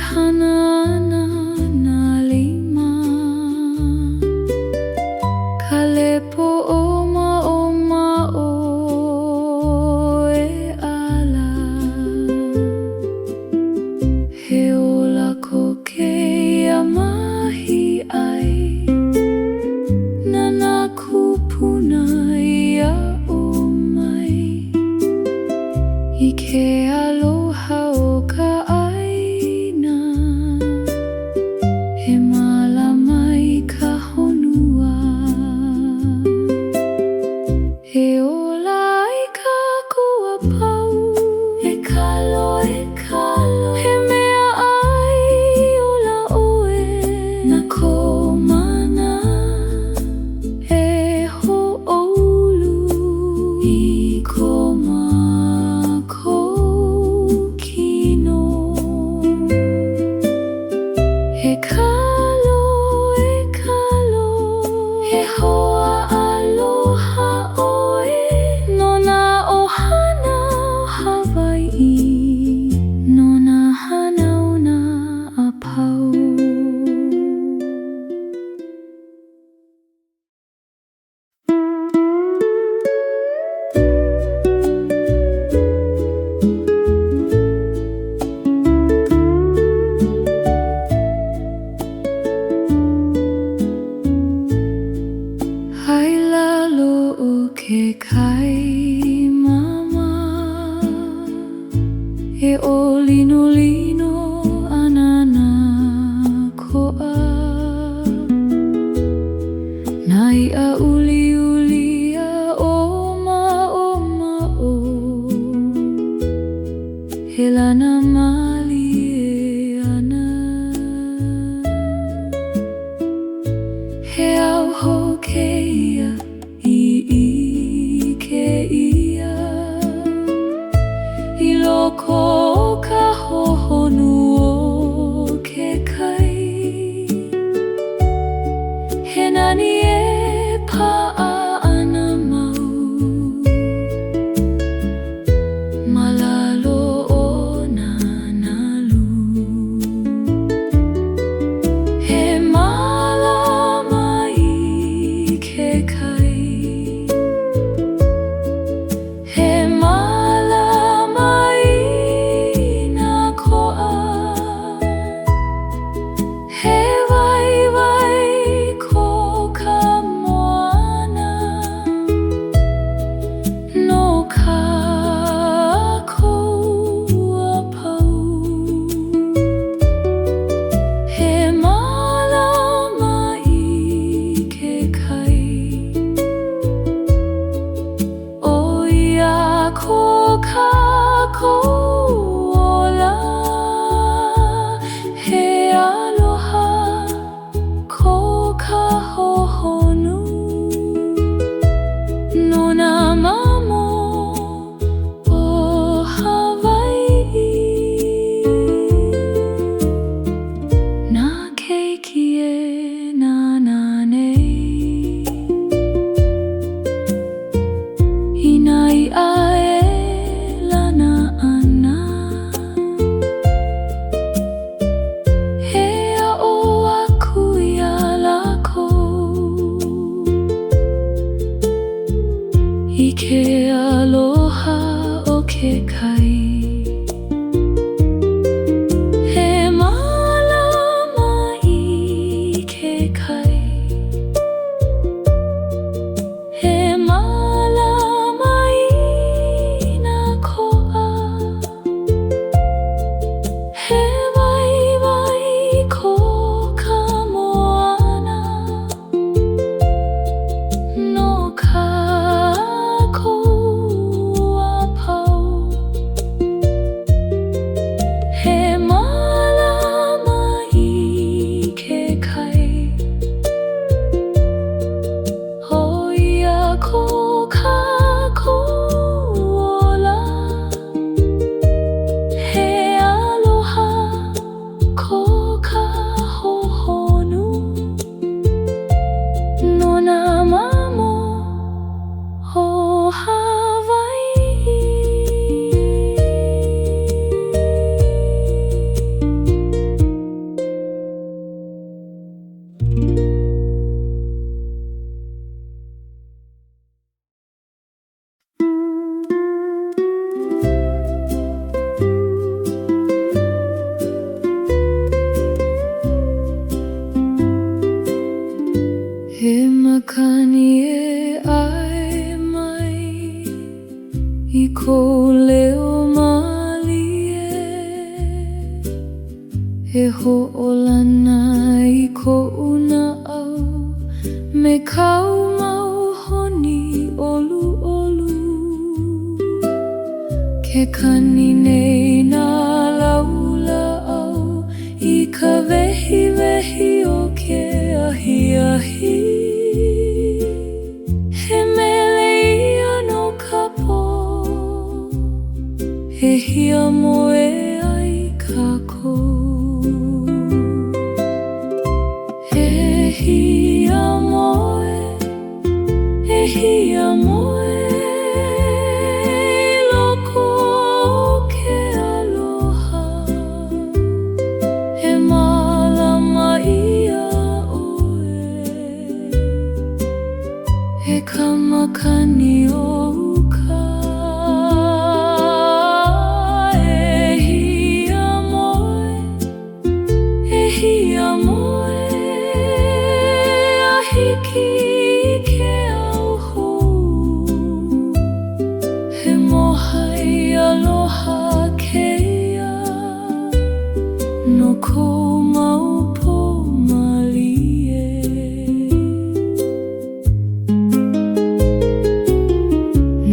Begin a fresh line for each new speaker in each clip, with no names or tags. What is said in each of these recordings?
hana na lima Kalepo o e ala He ola ko ke ia mahi ai Nana kupuna ia o mai I ke aloha o ka aina He malama I ka honua He ola I ka kua pau E kalo He mea ai ola oe Na ko mana E ho oulu I ko mako kino He kalo He hoa aloha oe Nona ohana Hawaii Nona hana ona apau Hailalo o ke kai mama E o lino anana koa Nai a uli a oma o He lana mali e ana He au ho ke ia I ke ia I loko o ka hohonu o ke kai He nani e pa'a ana mau Malalo o nanalu He malama I ke kai He malama I nā ko'a He ho'olana I ko'u na'au me kau mau honi olu olu. Ke kani nei nā laulau I ka wehi wehi o ke ahi ahi. He mele ia no ka po, he hia moe ai kākou. He hia moe, he hia moe loko o ke aloha. He mālama ia oe, he kamakani o uka. He hia moe, he hia moe a hiki I ke au hou. He mohai aloha keia no kou mau po malie.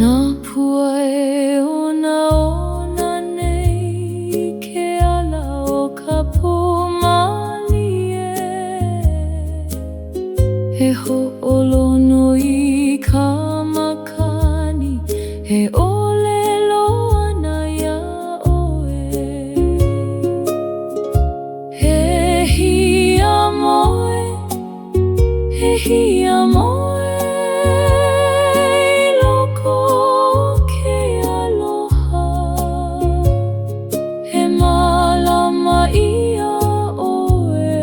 Nā puae ona nei ke ala o ka po malie. He ho'olono I ka makani, he olelo ana ia oe. He hia moe, he hia moe loko o ke aloha. He mālama ia oe,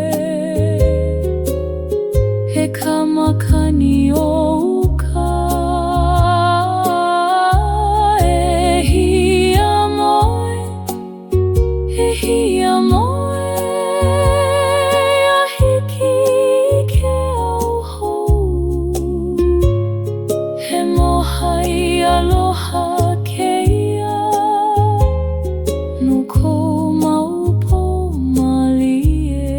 he kamakani o uka. E hia moe, he hia moe a hiki I ke au hou. He mohai aloha keia no kou mau po malie.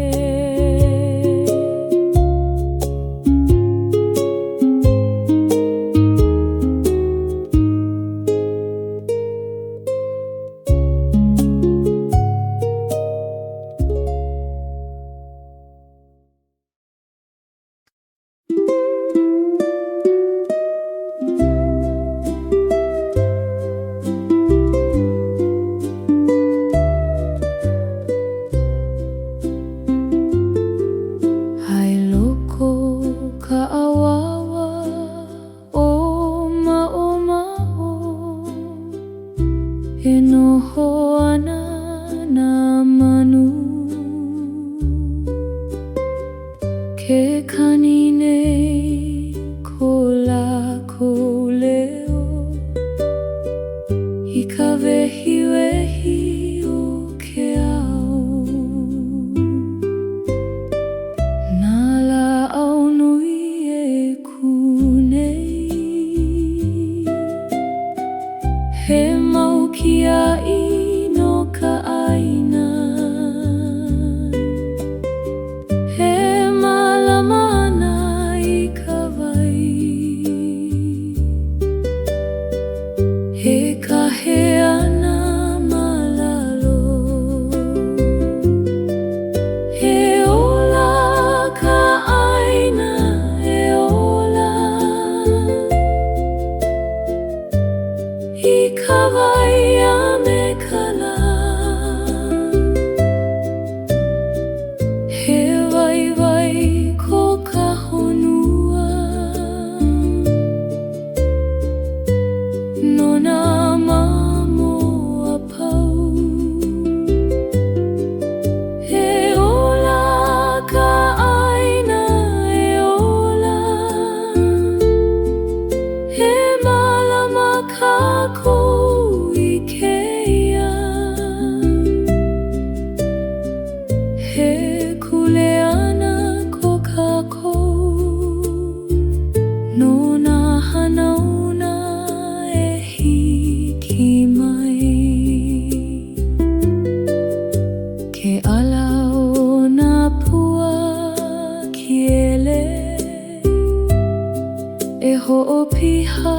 piha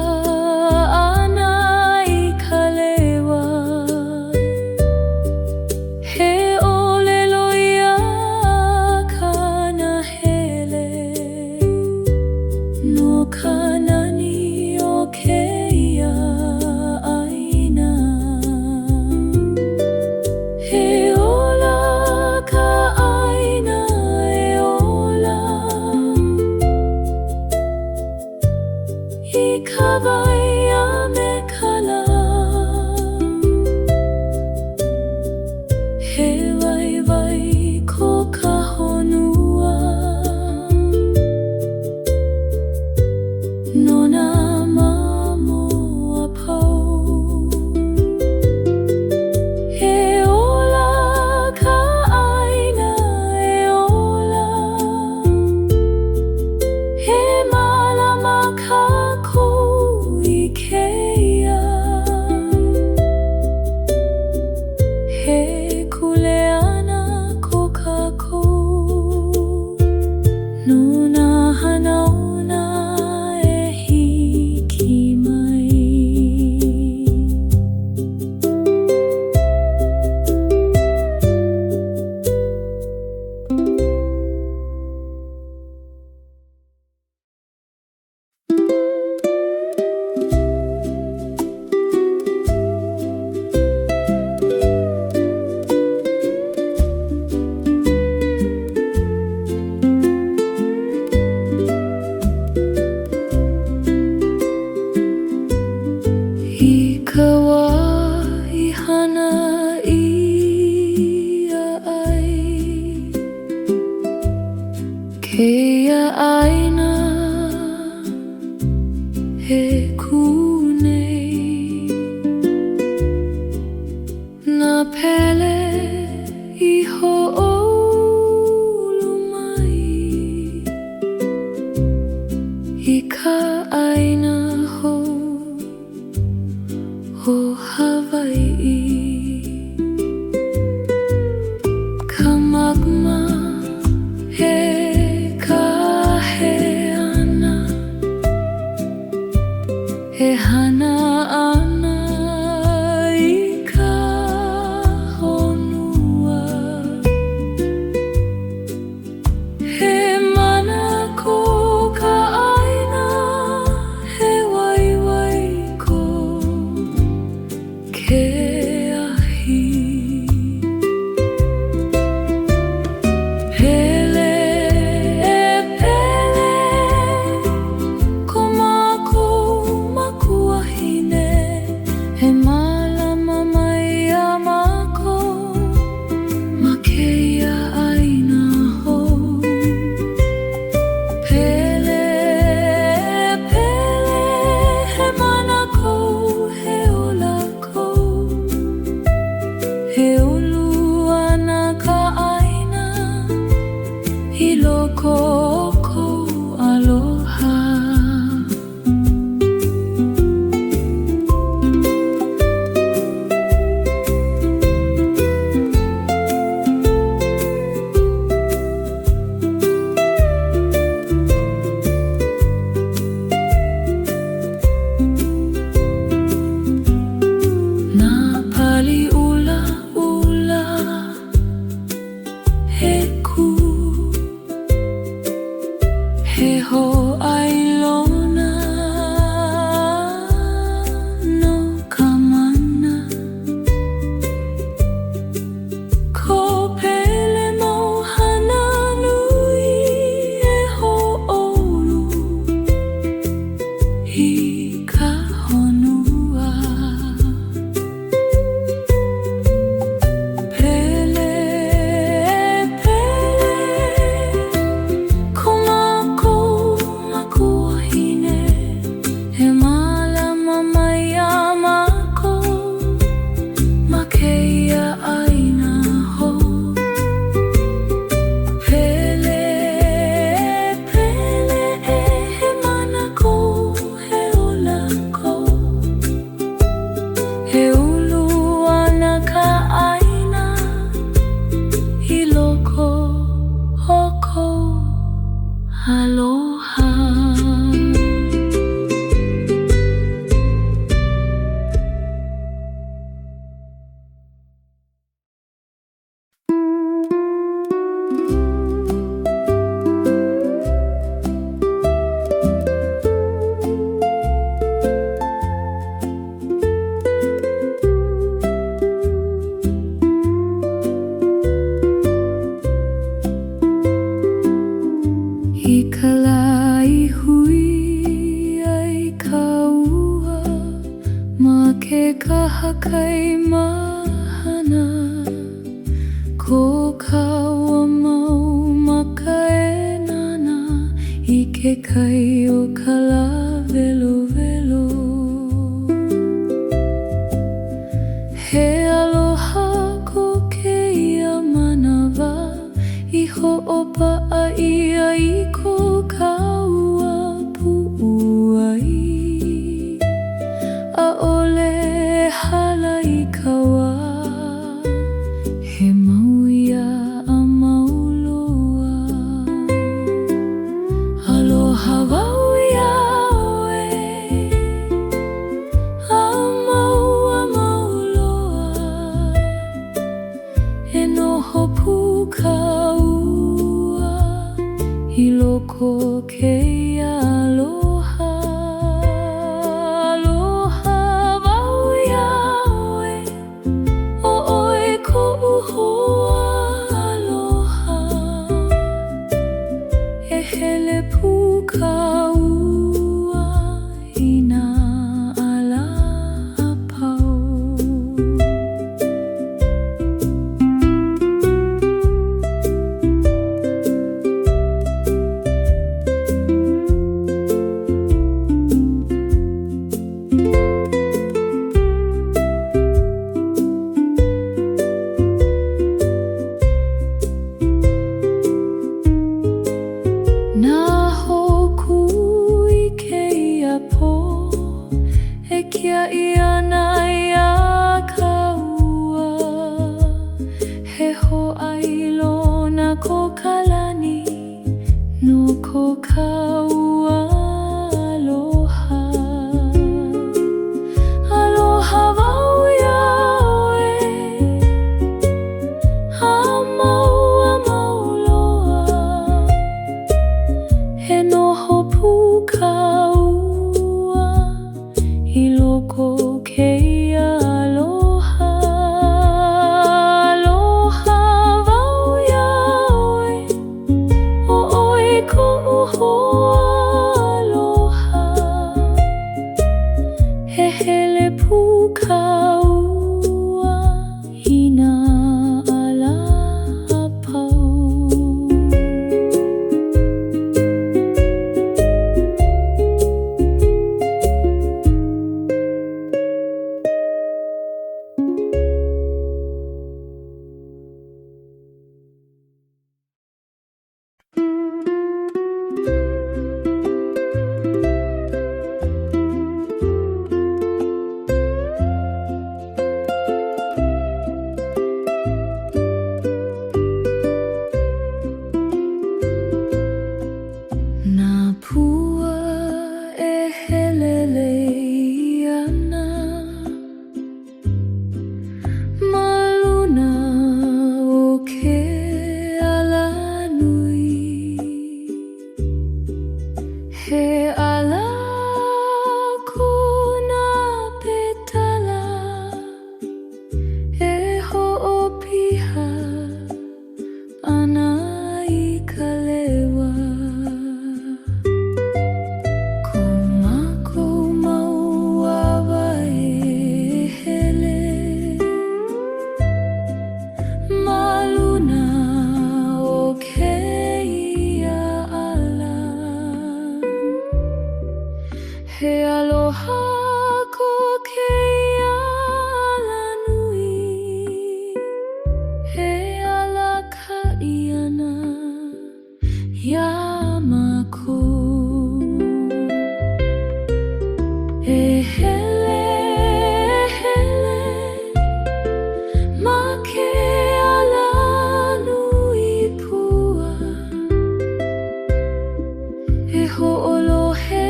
ana I kalewa he olelo ia kana hele no kanani o keia aina he ola ka aina e ola I ka waia me kala he waiwai ko ka honua no nā mamoa pou he ola ka aina e ola he malama ka I keia he kuleana ko kākou no nā hanauna e hiki mai I ka wā I hana ia ai keia aina he ku nei nā pele I ho'olu mai I ka aina o Hawaii ka magma he ka he ana he hana ana I ka honua he mana ko ka aina he waiwai ko ke ahi pele e pele ko mākou makuahine he malama mai a mākou ma keia aina ho pele e pele he mana kou he ola he ulu ana ka aina I loko o kou aloha nā pali ula ula he ku he ho ailona no ka mana ko pele mohana nui e ho'olu I ka honua pele ko mākou makuahine he malama mai a mākou ma keia aina ho pele e he mana kou he ola kou he ulu ana ka aina I loko o kou aloha E noho puka ua I loko kēia aloha. Aloha wau Iā'oe, o'oe ko'u hoa aloha. E hele puka ua I nā ala apau. Nā hoku I kēia pō, e kiaʻi ana ia ka ua. He hoʻailo na ko ka lani, no ko ka ua aloha. Aloha wau Iā'oe, a mau loa. He noho puka ua I loko kēia aloha. Aloha wau Iā'oe, o'oe ko'u hoa aloha. He hele puka ua I nā ala apau. Nā pua e helelei ana, ma luna o ke ala nui. He ala kona petala, e hoʻopiha ana I ka lewa. Ko mākou mau awa e hele, ma luna o kēia ala. He aloha ko kēia ala nui, he ala kaʻi ana ia mākou. E hele ma ke ala nui pua, e hoʻolohe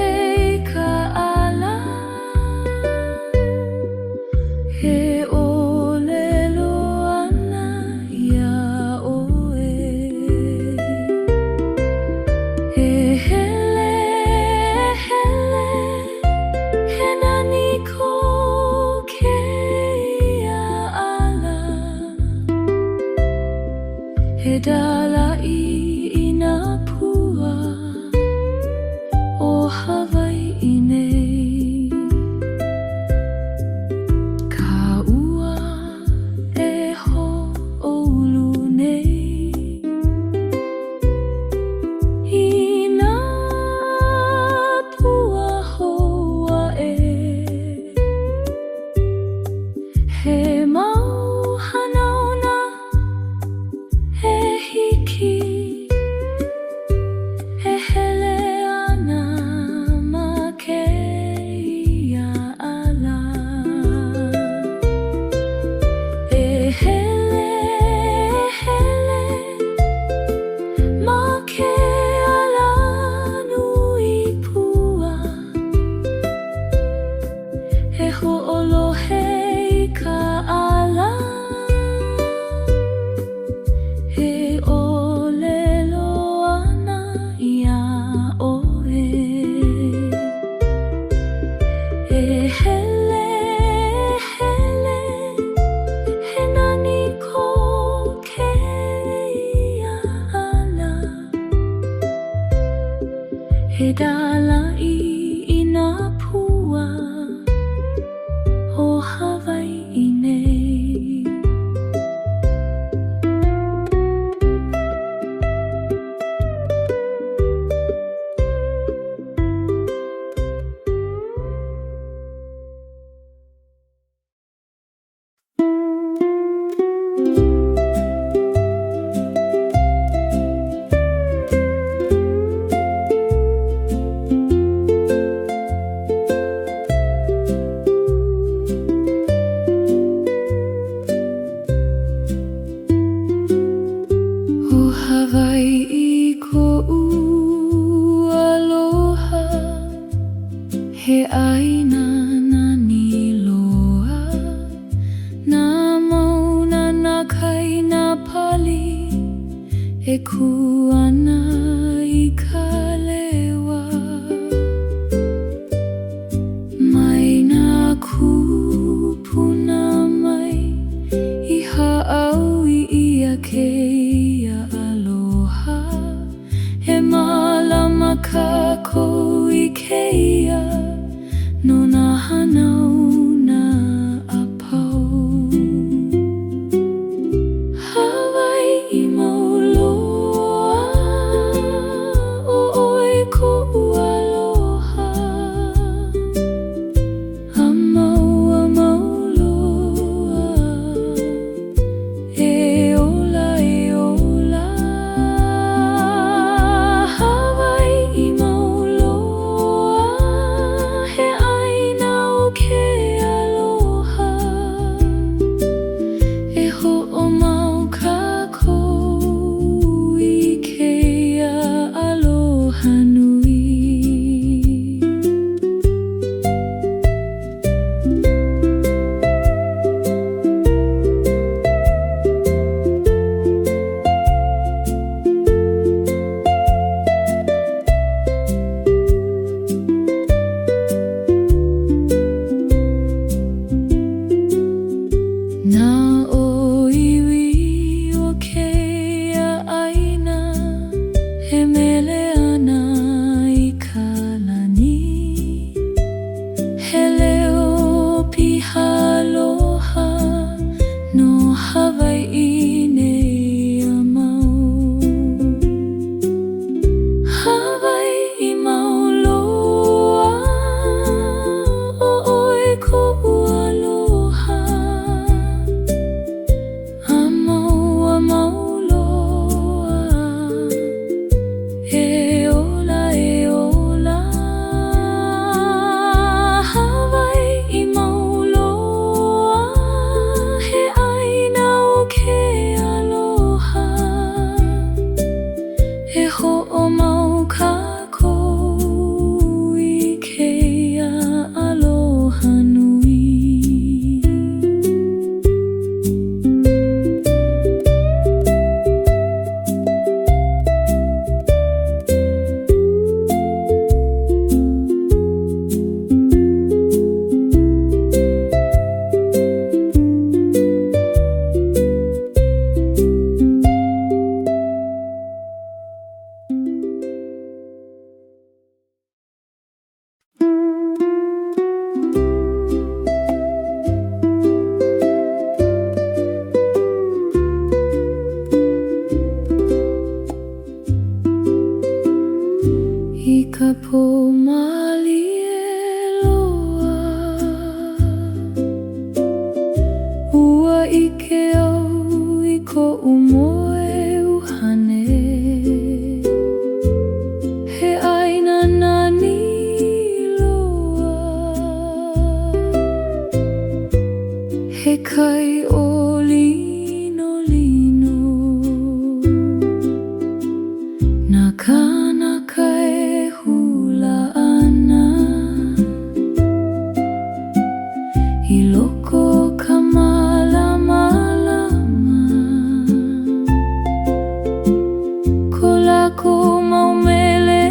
ka ala, he ʻōlelo ana Iā'oe. E hele he nani ko kēia ala, he dalaʻi I nā pua o Hawaiʻi nei. Ka ua e hoʻoulu nei I nā pua hoa e. He mau hanauna e hiki Hawaii ko'u aloha, he ʻāina nani loa, nā mauna nā kai nā pali, e kuana i ka lewa. Mai nā kupuna mai, i haʻau i ia keia aloha, he mālama kākou i keia, no nā hanau nā apau. Hawaii mauloa, o ʻoe ko'u aloha, a mauloa, e ola e ola. Hawaii mauloa, he ʻāina o ke aloha, e hoʻomau kākou i keia aloha nui. Nā ʻōiwi o keia ʻāina, he mele ana i ka lani, he leo piha aloha no Hawaii nei a mau. Hawaii mauloa, o ʻoe ko'u aloha, a mauloa, e ola e ola. Hawaii mauloa, he ʻāina o ke aloha, e hoʻomau kākou i keia aloha nui. I ka pōmali e loa, ua i ke au i ko'u moe uhane, he ʻāina nani loa, he kai o lino lino, nā kānaka e hula ana, i loko ka mālama, ko lākou maumele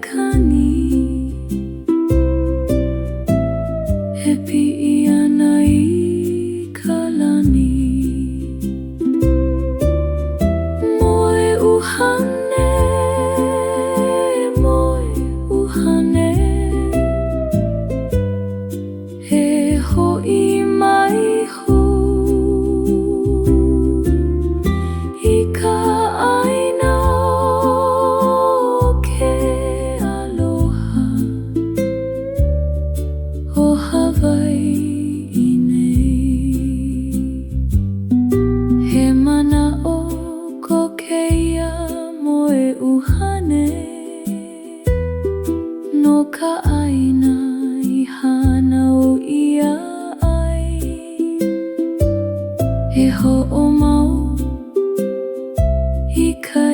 kani, e piʻi ana i ka lani. Moe uhane, moe uhane, he hoʻi mai hu i ka ʻāina o ke aloha, o Hawaii nei. He mana o ko keia moe uhane, no ka ʻāina i hana o ia ai, e hoʻomau i ka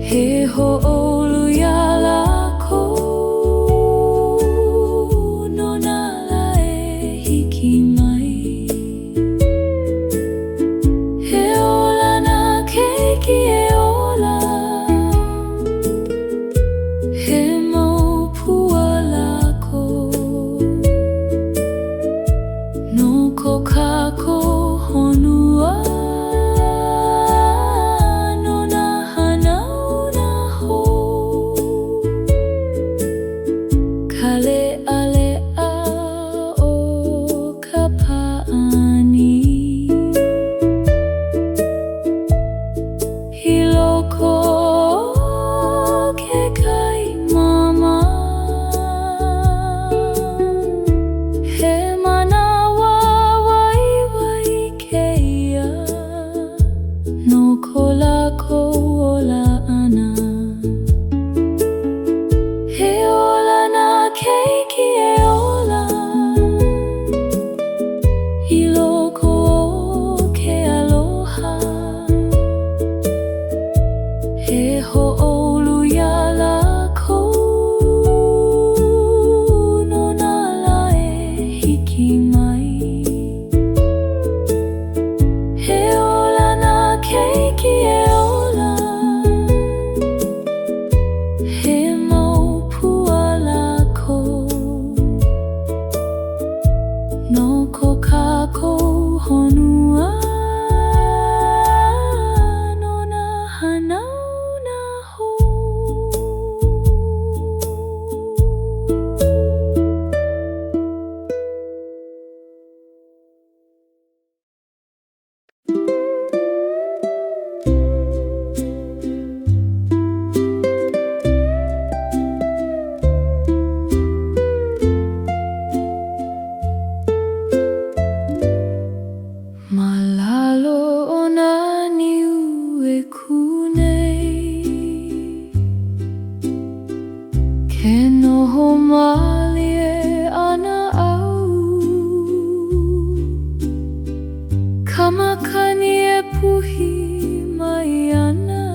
He ho'olu ya lako no nala e hiki mai. He ola na keiki e ola, he maupua lako no ko kako honua. He ho'olu ya lako no nala e hiki mai. He ola na keiki e ola, he maupua lako no ko kako honua. Malalo o nā niu e kunei, ke noho mali e ana au, kamakani e puhi mai ana,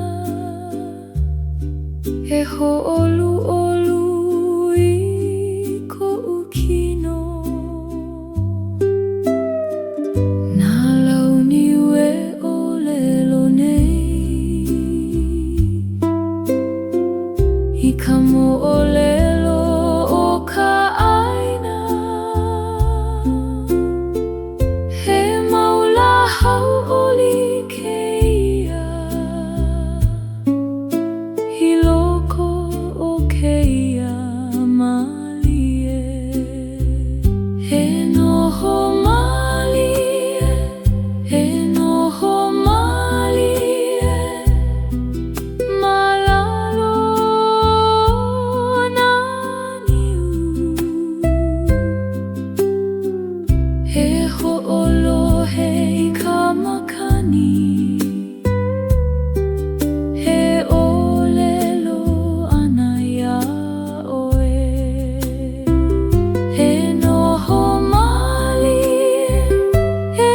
e ho'olu olu I ko'u kino. I ka mo'olelo o ka ʻaina, he maula hauʻoli kēia, I loko o kēia malie. He noho malie, he noho malie, he ho'olohe I ka makani, he ʻōlelo ana ia ʻoe. He noho malie, he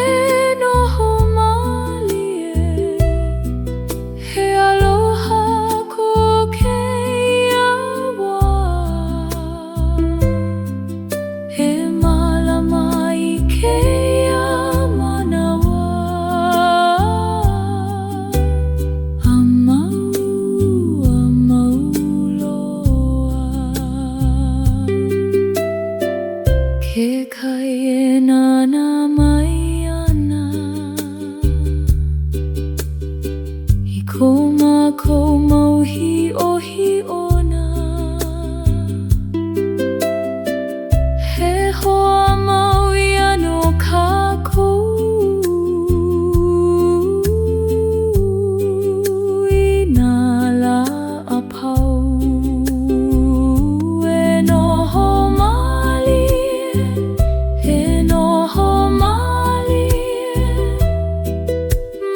noho malie, he aloha ko kēia wā. He malama I kēia manawa, a mau loa. Ke kai e nana mai ana, I ko mākou mauhi ohi ona. He hoa mau ia no kākou, I nā la a pau. E noho malie, he noho malie,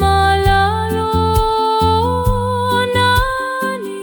malalo nā niu.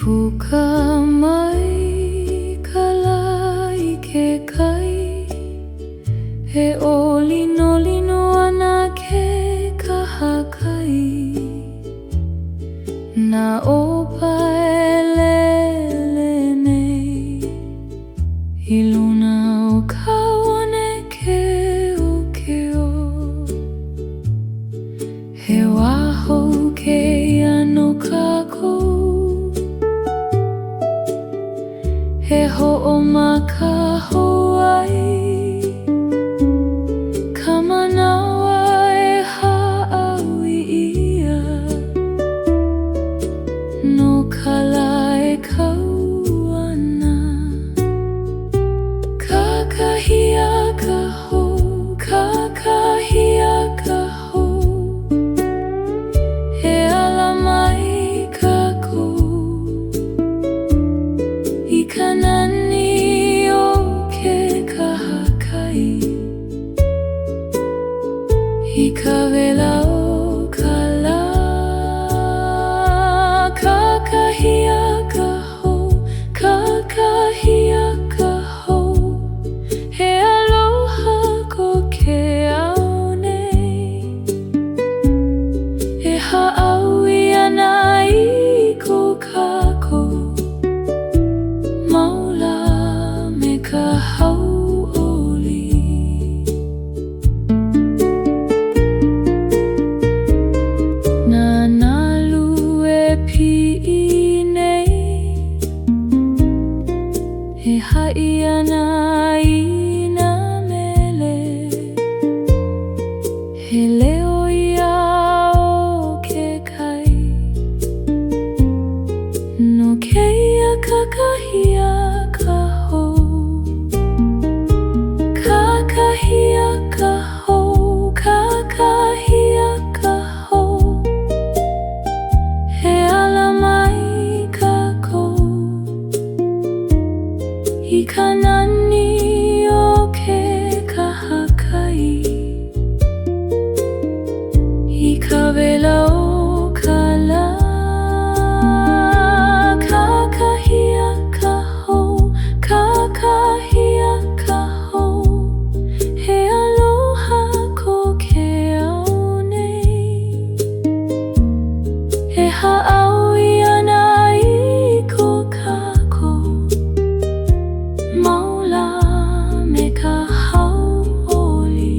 puka mai kalai ke kai he olino lino ana ke kahakai na opa elele nei I luna o kaone ke o keo he waho ke ano kako he ho'o makaho ai ka manawa e ha'awi ia no kala e kauana kakahia ka ho kakahia ka ho he ala mai kako I kanani o ke kahakai I ka wela o ka la kakahia ka ho kakahia ka ho he aloha ko ke ao nei e ha'awi ana I ko kako maula me ka hau'oli na nalu e pi'i nei he ha'i ana I nā mele he leo ia o ke kai no keia kakahia ka ho kakahia ka ho kakahia ka ho he ala mai kako I kanani o ke kahakai I ka wela o ka la kakahia ka ho kakahia ka ho he aloha ko ke ao nei e ha'awi ana I ko kako maula me ka hau'oli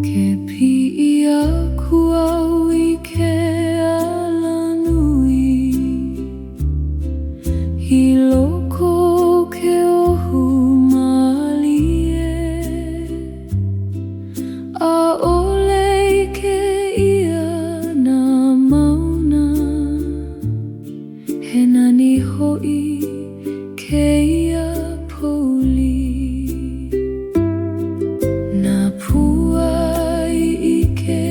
ke pi'i aku au I ke ala nui I loko ke ohu malie a ole ke ia na mauna he nani ho'i ke ia poli na puai I ke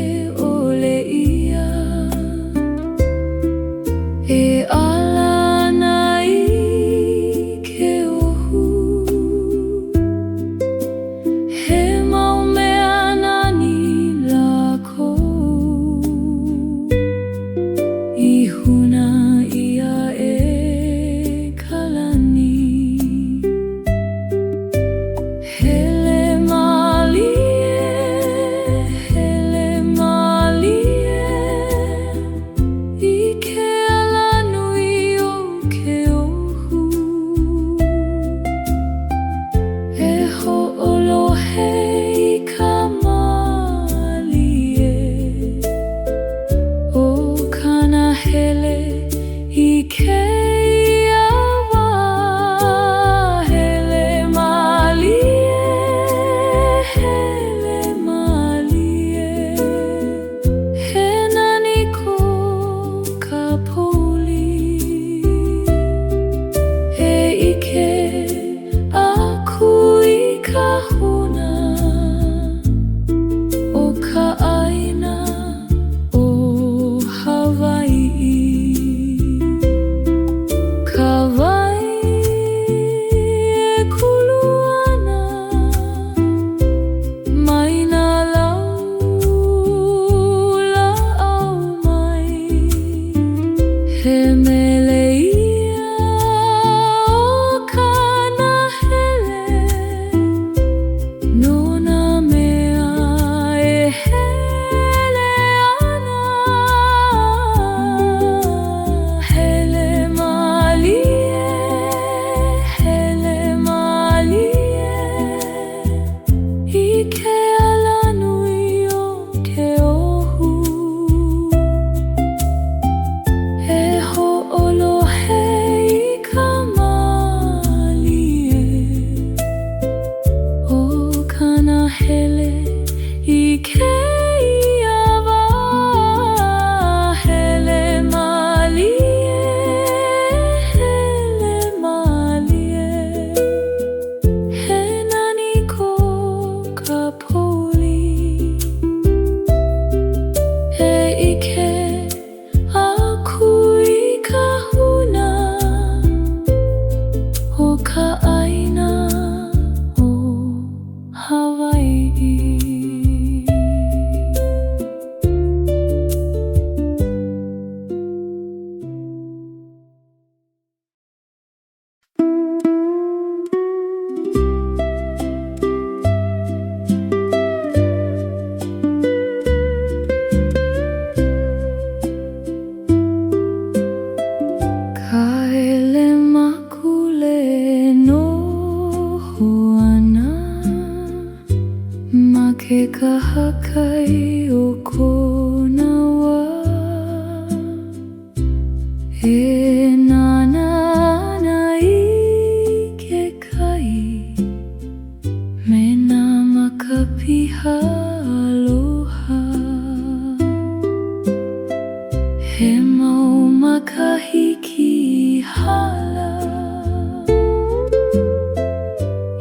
makahiki hala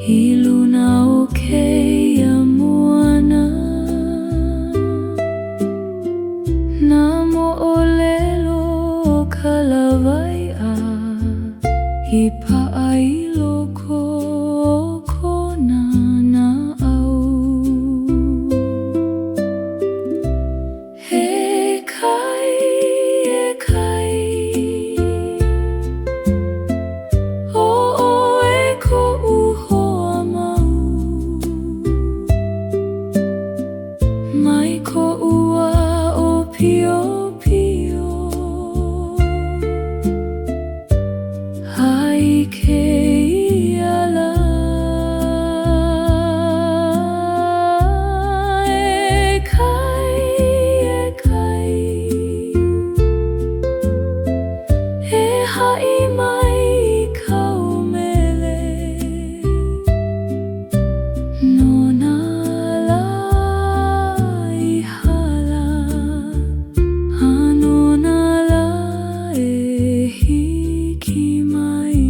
iluna okay ya moana na mo'olelo kalawai'a ipa'ailo ko kona na au he kai o e ko'u hoa mau mai ko'u a'o pio pio hai ke iala e kai e ha'i mai i kau mele no nā la i hala a no nā la e hiki mai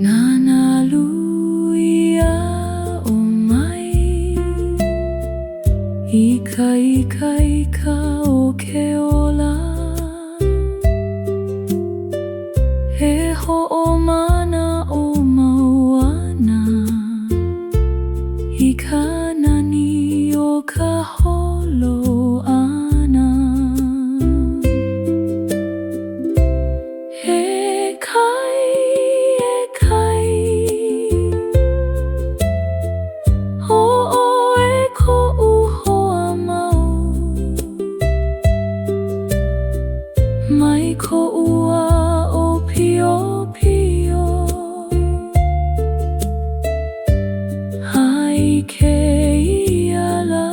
nana luia o mai ika o ke ola e ho'omana o mauana i ka nani o ka holo ana e kai o e ko'u hoa mau mai ko'u a'o pio pio hai ke iala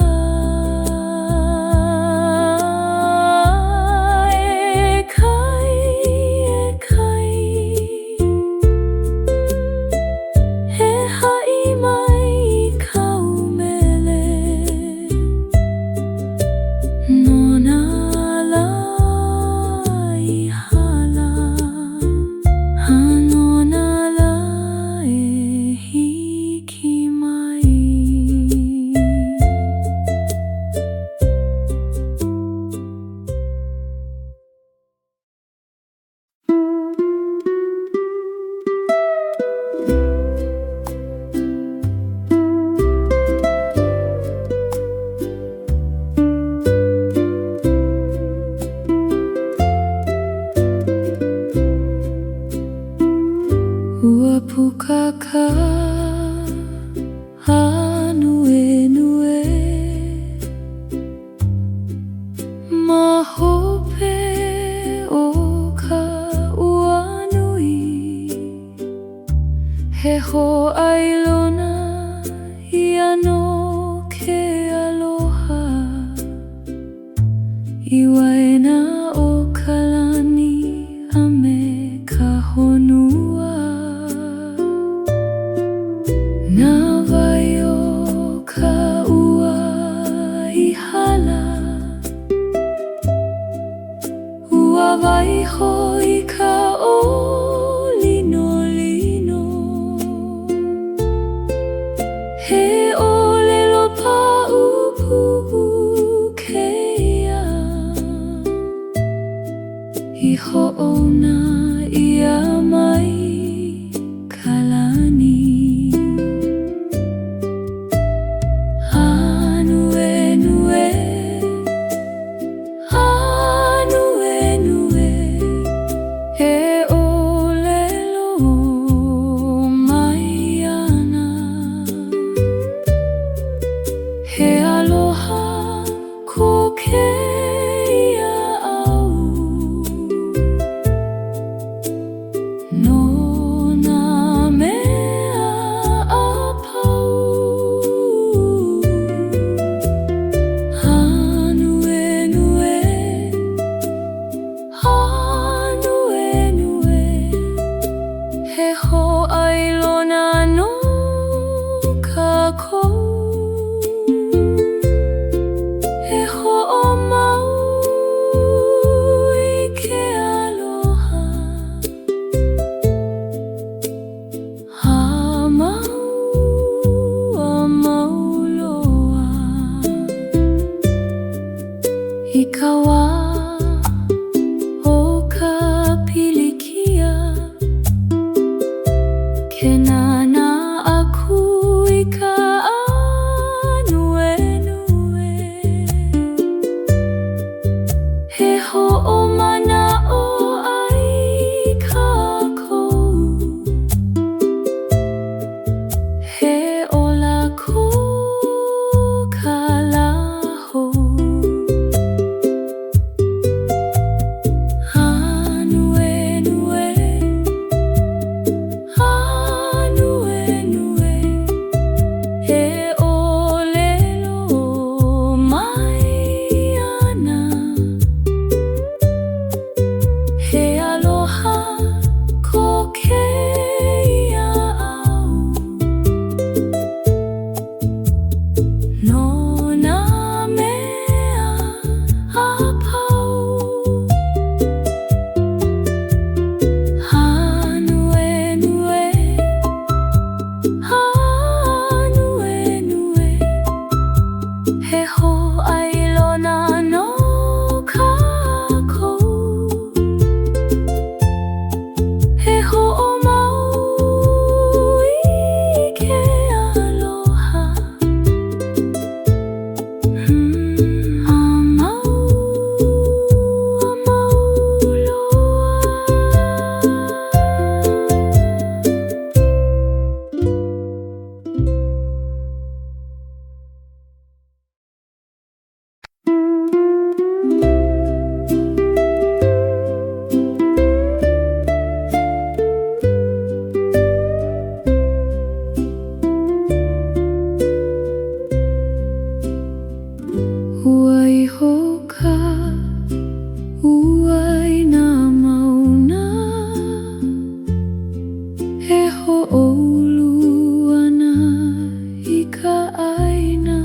ka aina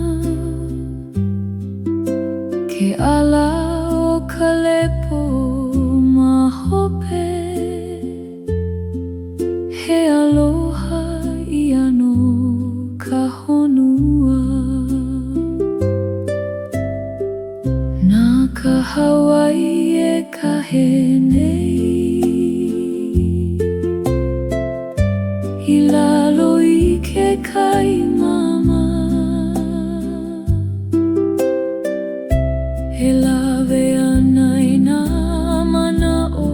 ke ala o ka lepo mahope he aloha ia no ka honua na ka Hawaii e ka he nei I lalo I ke kai mama he lawe ana I nā mana'o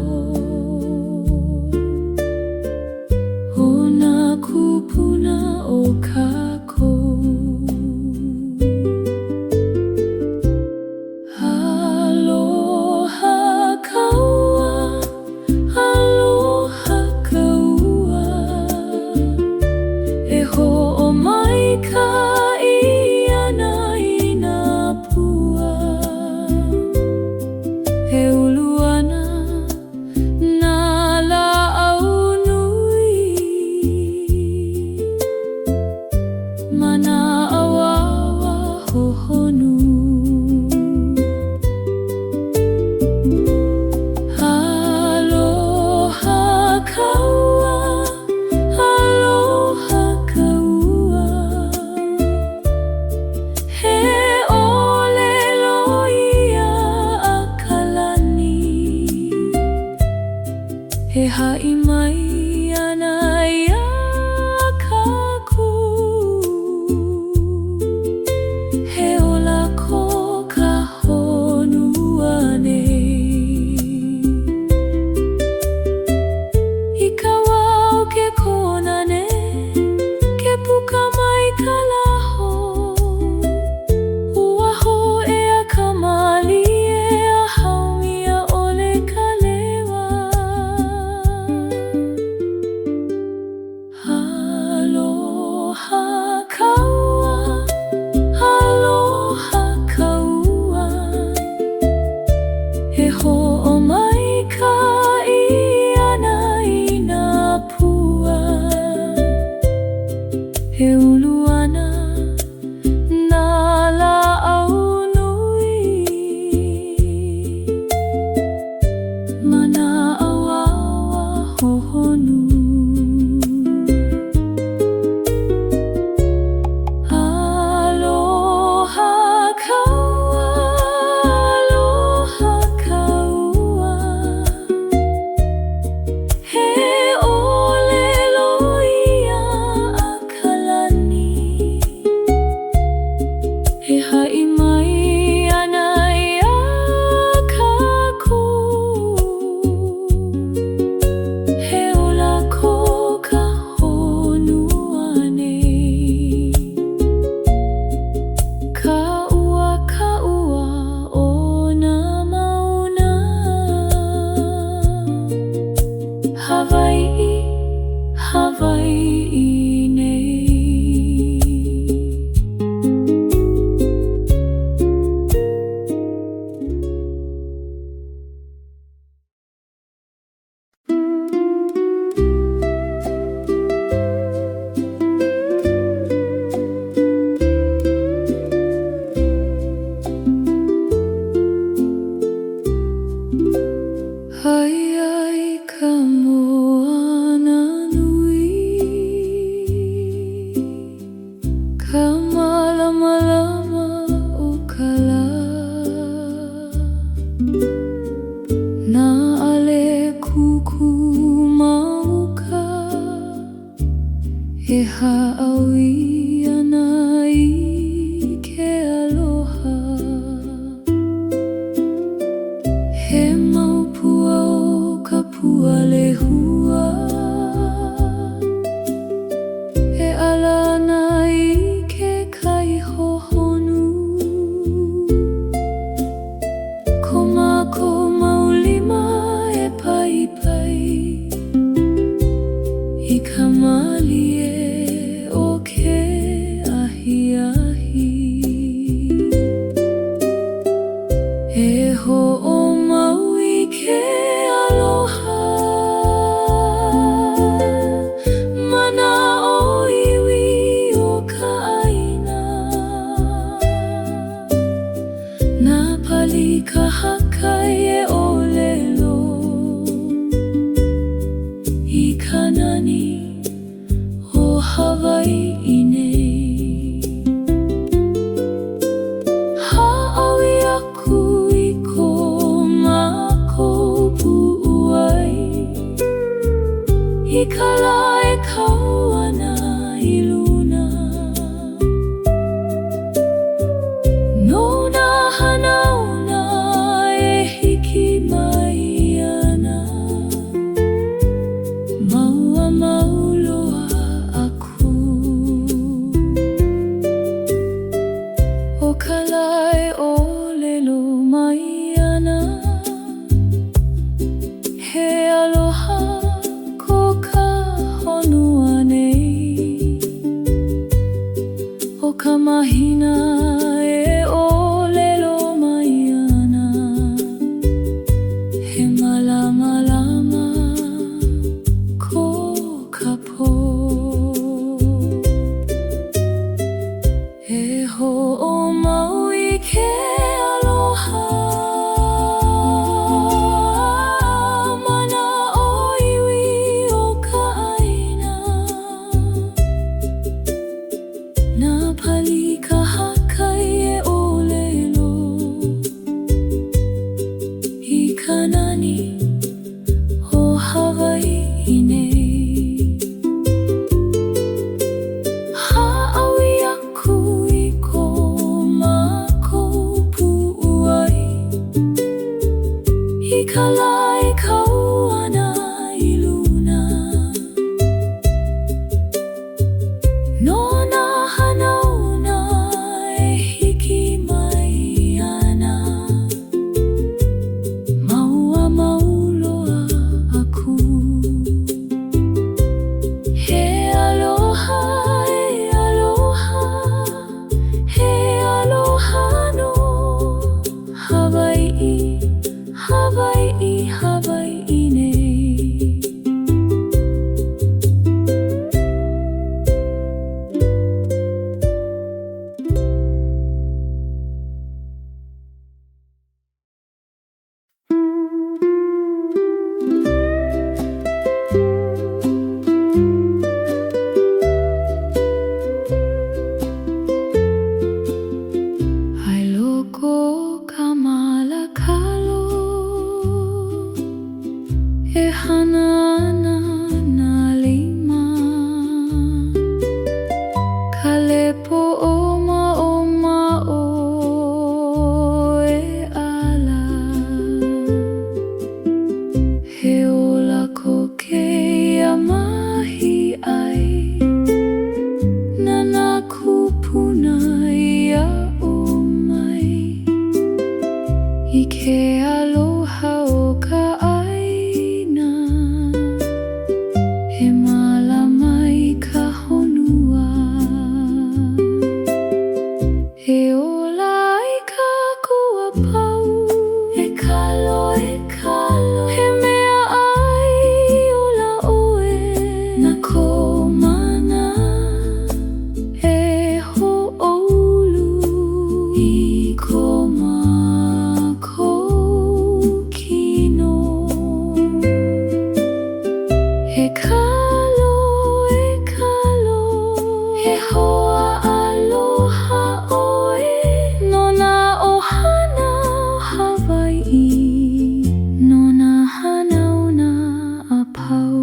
o nā kupuna o kākou Aloha kaua, aloha kaua E ho'omaika ana I nā pua He ulu ana nā la'au nui Mana awawa hohonu Aloha kaua, aloha kaua He ʻōlelo ia a kalani He haʻi mai ana ia kāku He ola ko ka honua nei I ka wao ke konane Ke puka mai ka laho Ua ho e a ka mali e a haumi a ole ka lewa Aloha kaua, aloha kaua He ho'omaika ana I nā pua He ulu ana nā la'au nui Mana awawa hohonu Aloha kaua, aloha kaua He ʻōlelo ia a kalani He haʻi mai ana ia kāku He ola ko ka honua nei Ka ua o nā mauna Hawaii, Hawaii nei Ai ai ka moana nui Ka malamalama o ka lā Nā ale kuku mauka E hāʻawi ana I ke aloha He maupua o ka pua lehua E ala ana I ke kai hohonu Ko mākou maulima e pai I ka mali e o ke ahi E ho'omau I ke aloha Mana o iwi o ka aina kalai ʻōlelo mai ana he aloha ko ka honua nei o ka mahina e ʻōlelo mai ana he malamalama ko ka pō e hoʻomau I ke aloha mana o iwi o ka ʻāina na pali ka hakai e ʻōlelo I ka nani o Hawaiʻi nei I ka lai kau ana I luna no nā hanauna e hiki mai ana maua mauloa aku he aloha he aloha no Hawaiʻi Hawaiʻi, Hawaiʻi nei Ai loko ka malakalo e hana ana nā lima ka lepo o e ala he ola ko keia mahi ai nana kupuna ia o mai I ke aloha o ka he malama I ka honua he ola I ka kua pau e kalo he mea ai ola oe na ko mana e hoʻoulu I ko mākou kino he kalo he hoa aloha ʻoe no nā ʻohana Hawaiʻi no nā hanauna a pau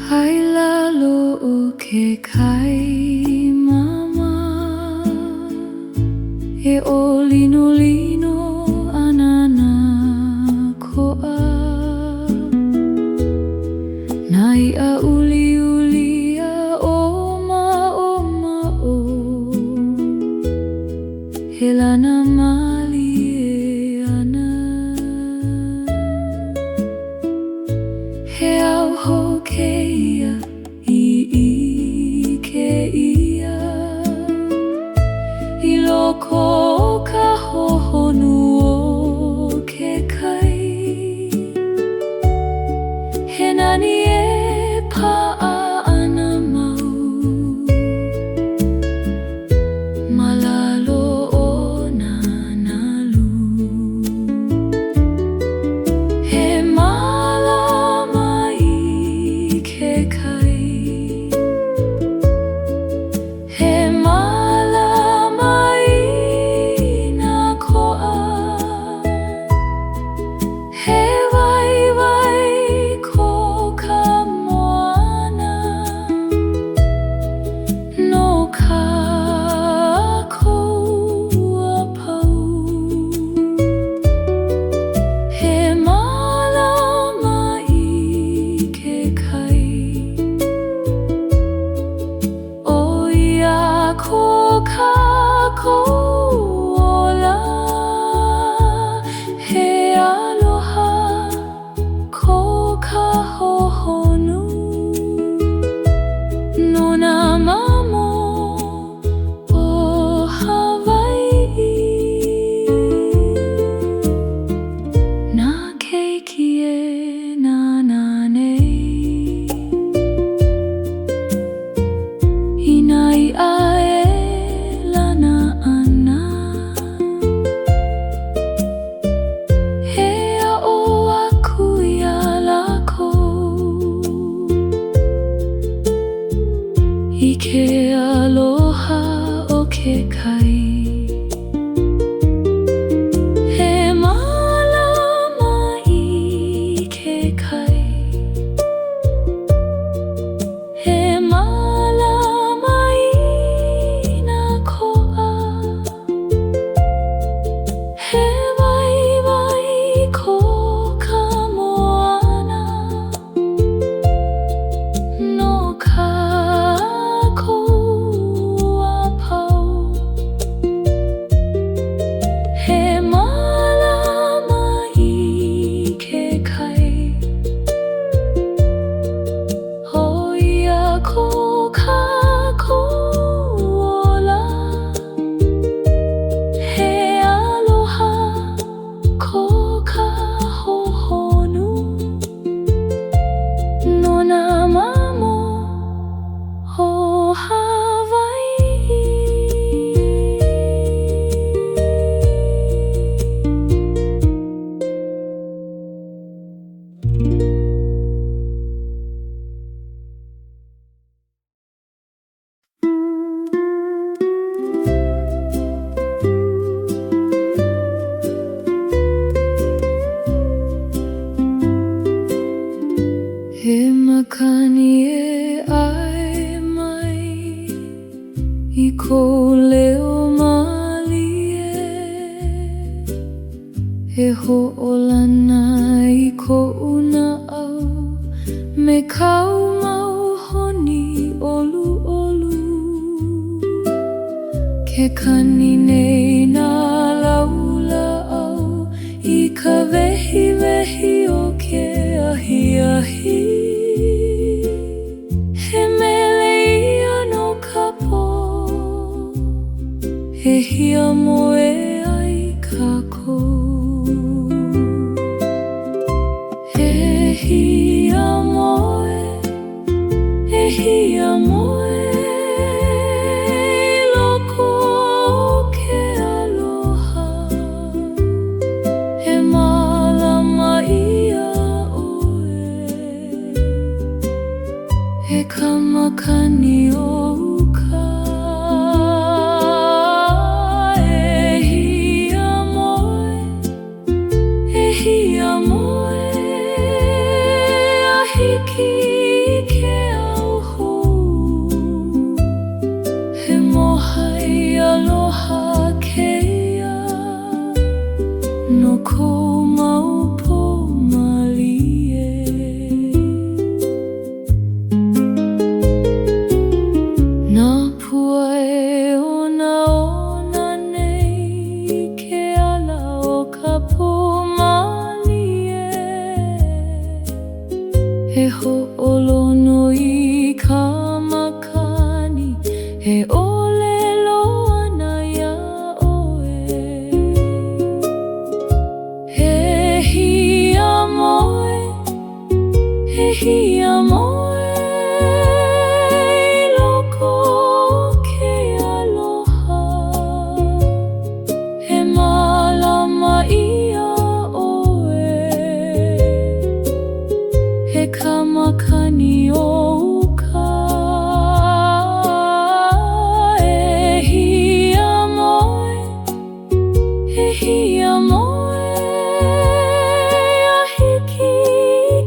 Hai lalo o ke kai mama e ʻōlino ana nā koʻa na iʻa uliuli a ʻōmao he lana mali e ana he auho keia I keia I loko o ka hohonu o ke kai he nani e paʻa ana mau malalo o nā nalu he malama I ke kai he malama I ka ko ola he aloha ko ka hohonu no na mamo o Hawaii na keiki e na nei inai ae lana ana he a o aku ia lako I ke aloha o ke kai he malama I ke kai he malama I nā ko'a he waiwai ko ka moana no ka ko'a pau he malama I ke kai Hoia ko ka ko'ola he aloha ko ka hohonu no na mamo o Hawaii He makani e ai mai I ko leo malie He ho'olana I ko una au Me kau mau honi olu olu Ke kani nei nā laula au I ka wehi wehi o ke ahi ahi He mele ia no ka po He hia moe ai kako He hia moe Loko o ke aloha He malama ia oe He kamakani o uka hia moe a hiki ke au hou He mohai aloha keia no kou mau po malie Nā pua e ona nei ke ala o ka po malie He ho'olono I ka makani He ole loana ia oe He hia moe Loko o ke aloha He malama ia oe He kamakani o uka hia moe a hiki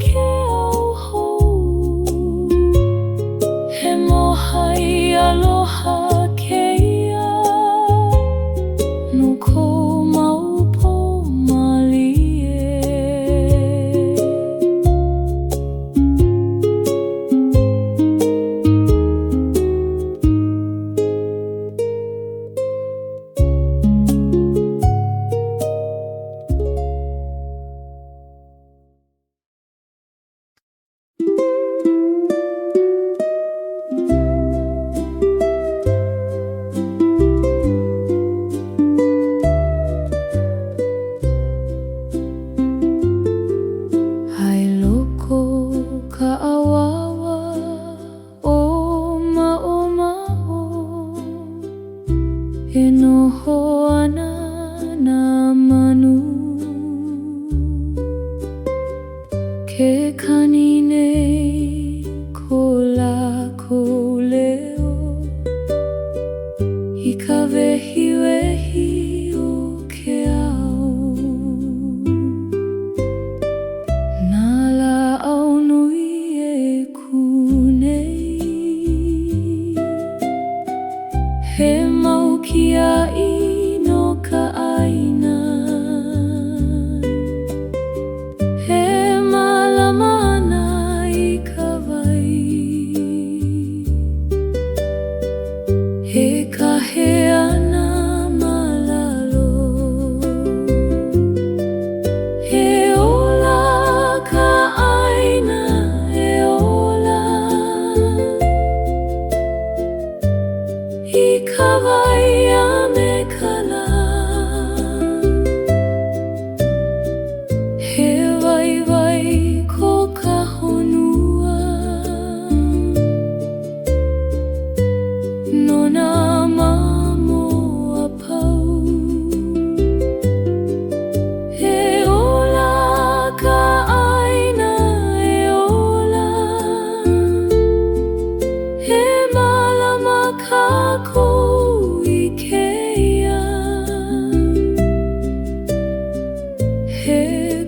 ke au hou He mohai aloha keia no kou mau po malie I ka wehiwehi o ke ao. Nā lāʻau nui e ku nei, he mau kiaʻi no ka ʻāina. He mālama ana i ka wai, he kahe ana malalo. He ola ka ʻāina, he ola i ka wai a me ka lā. He waiwai ko ka honua, no nā mamo a pau. He ola ka ʻāina, he ola, he mālama kākou i kēia. He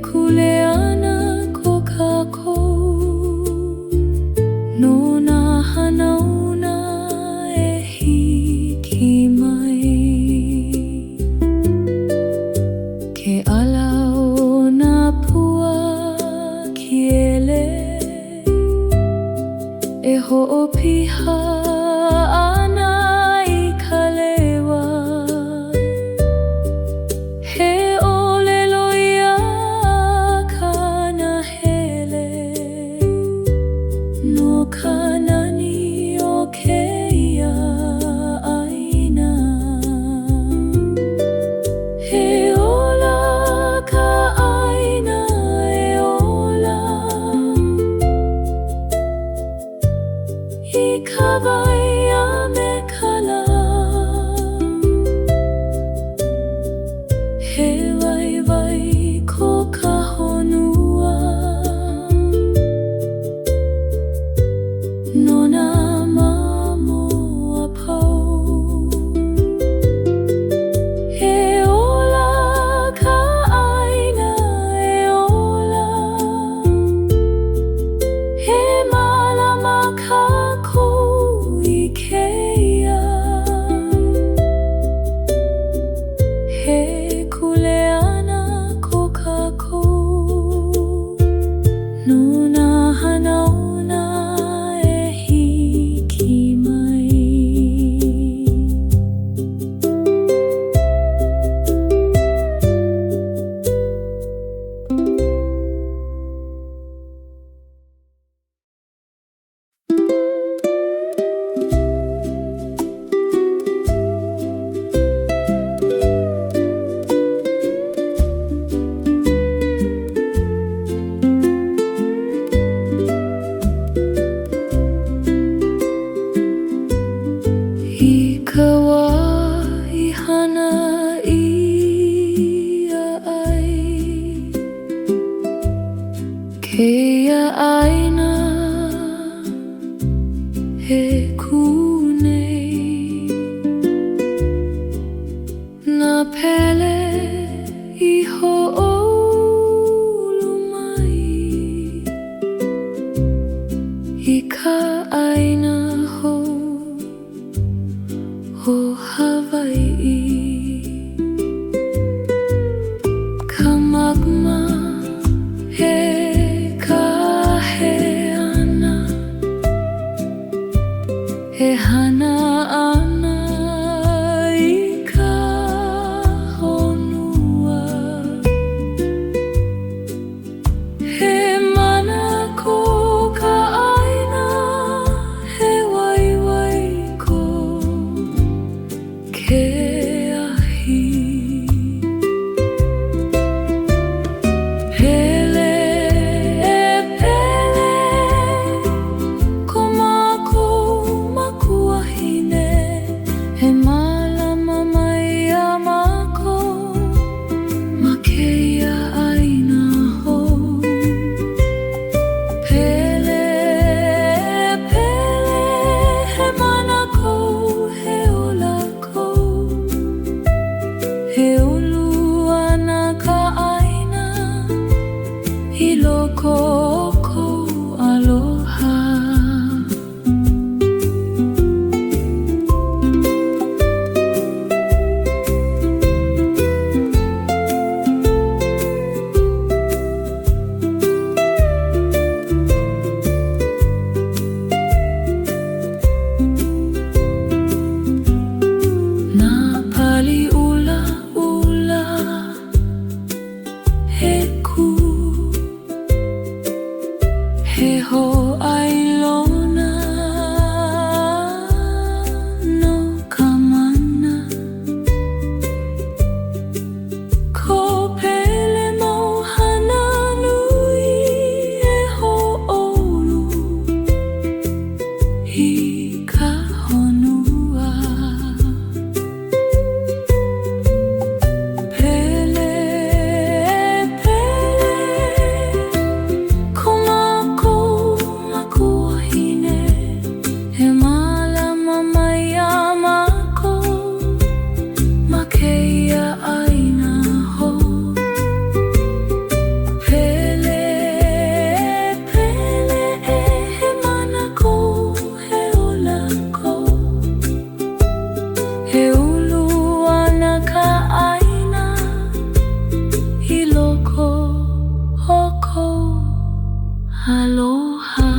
kuleana ko kākou, no nā hanauna e hiki mai. Ke ala o nā pua kiele, e hoʻopiha ana i ka lewa. He ʻōlelo ia kana hele, no ka nani o kēia ʻāina. He ola ka ʻāina, e ola i ka wai a me ka lā. He waiwai ko ka honua, no nā mamo a pau. He ola ka ʻāina, e ola, he mālama kākou i kēia. He kuleana ko kākou, no nā hanauna e hiki mai. I ka wā i hana ia ai, kēia ʻāina he ku nei. Nā pele i hoʻoulu mai, i ka ʻāina hou o Hawaiʻi. Ka magma he kahe ana, he hana ana i ka honua. He mana ko ka ʻāina, he waiwai ko ke ahi. Pele e pele, ko mākou makuahi He ulu ana ka aina I loko hoko aloha.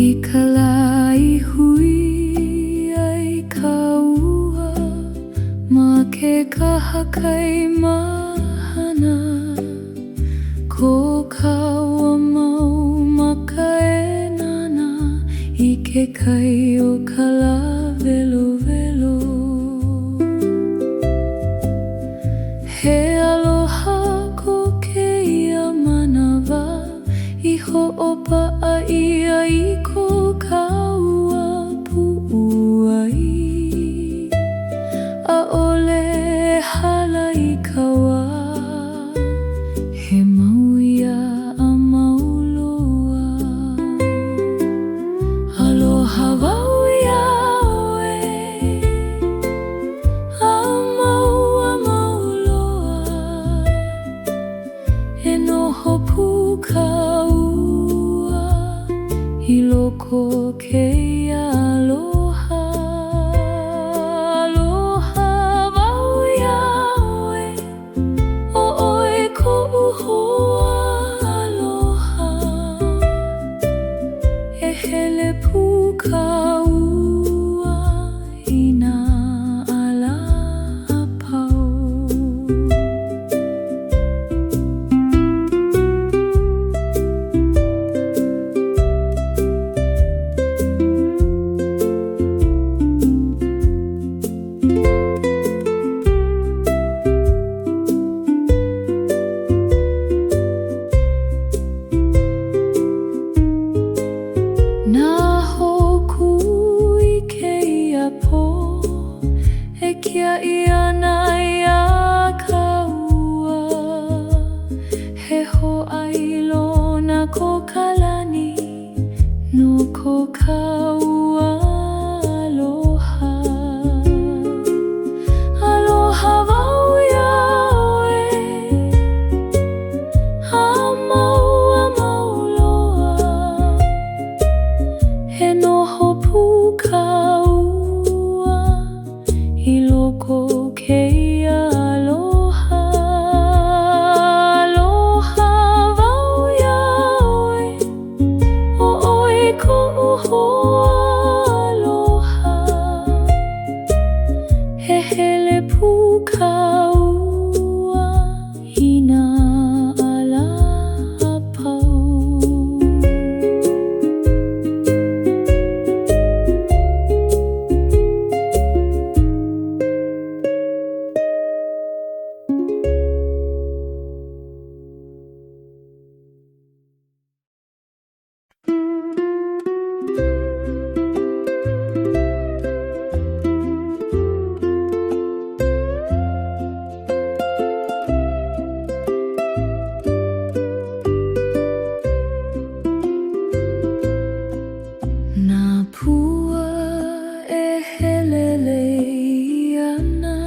I ka lai hui ai ka ua ma ke kahakai mahana. Ko ka ua mau ma ka e nana I ke kai o ka la velo velo. He aloha ko ke ia manawa I ho'opa a ia I ko ka ua pu'u ai. A ole hala I ka wā he mau ia a mau loa. Aloha wau ia oe a mau loa. E noho pu ka ua I loko keia aloha. Aloha wau ia oe o oe ko'u hoa aloha. E hele pu ka ua I nā ala a pau. Nā hoku I keia pō e kia I ana ia ka ua. He ho'ai lona ko ka lani no ko ka ua aloha. Aloha wau ia oe a mau loa. He noho pu ka ua I loko keia aloha. Aloha wau ia oe o oe ko'u hoa aloha. He hele pu ka ua I nā ala a pau. Nā pua e helele ana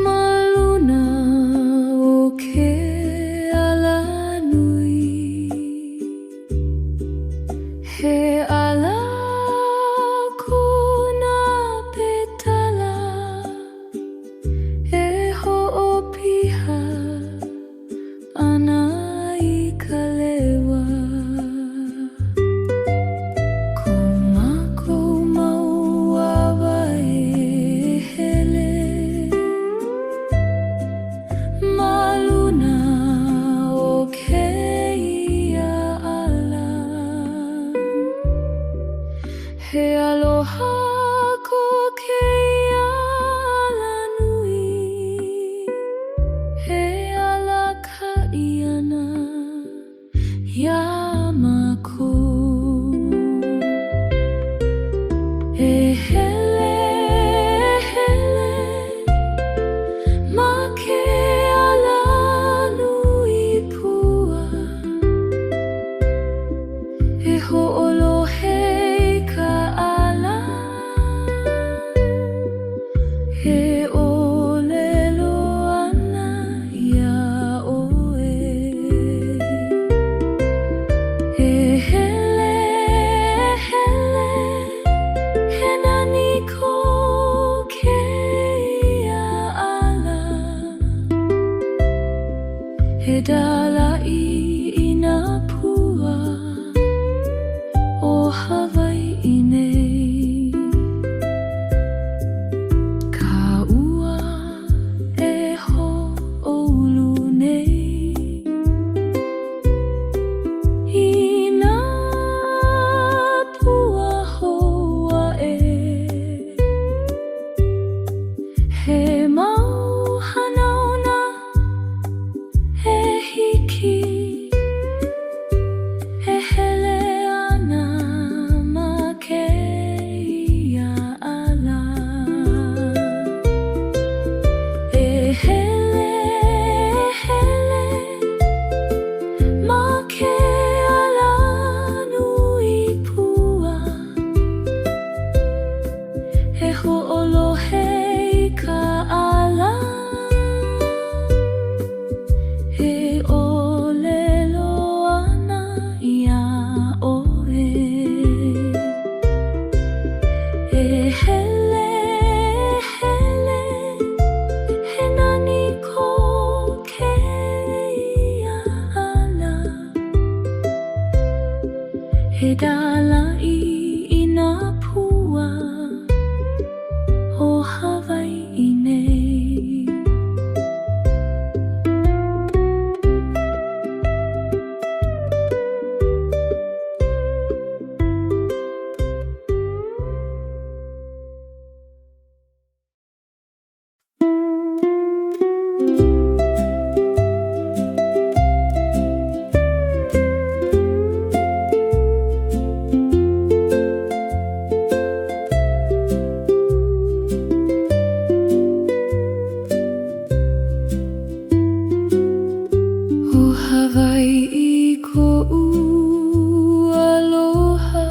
ma luna o ke ala nui. He ala ko nā petala e ho'opiha ana I ka lewa. Ko mākou mau awa e hele ma luna o keia ala. He aloha ko keia ala nui. He ala ka iana ia mākou. E hele E hele, hele, he nani ko keia ala. He dala'i I nā pua o Hawaii nei. Hawaii ko'u aloha,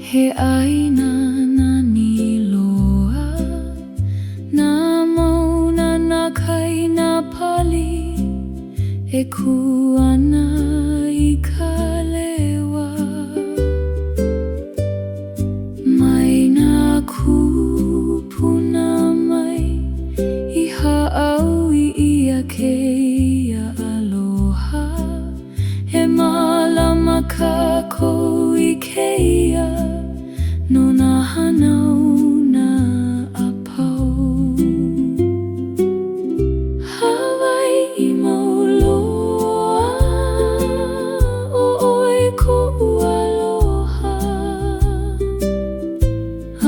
he ʻāina nani loa. Nā mauna nā kai nā pali, e kuana I ka lewa. Mai nā kupuna mai, I hāʻau I ia keia aloha. He mālama kākou I keia, no nā hanau nā apau. Hawaii mauloa, o oi ko'u aloha.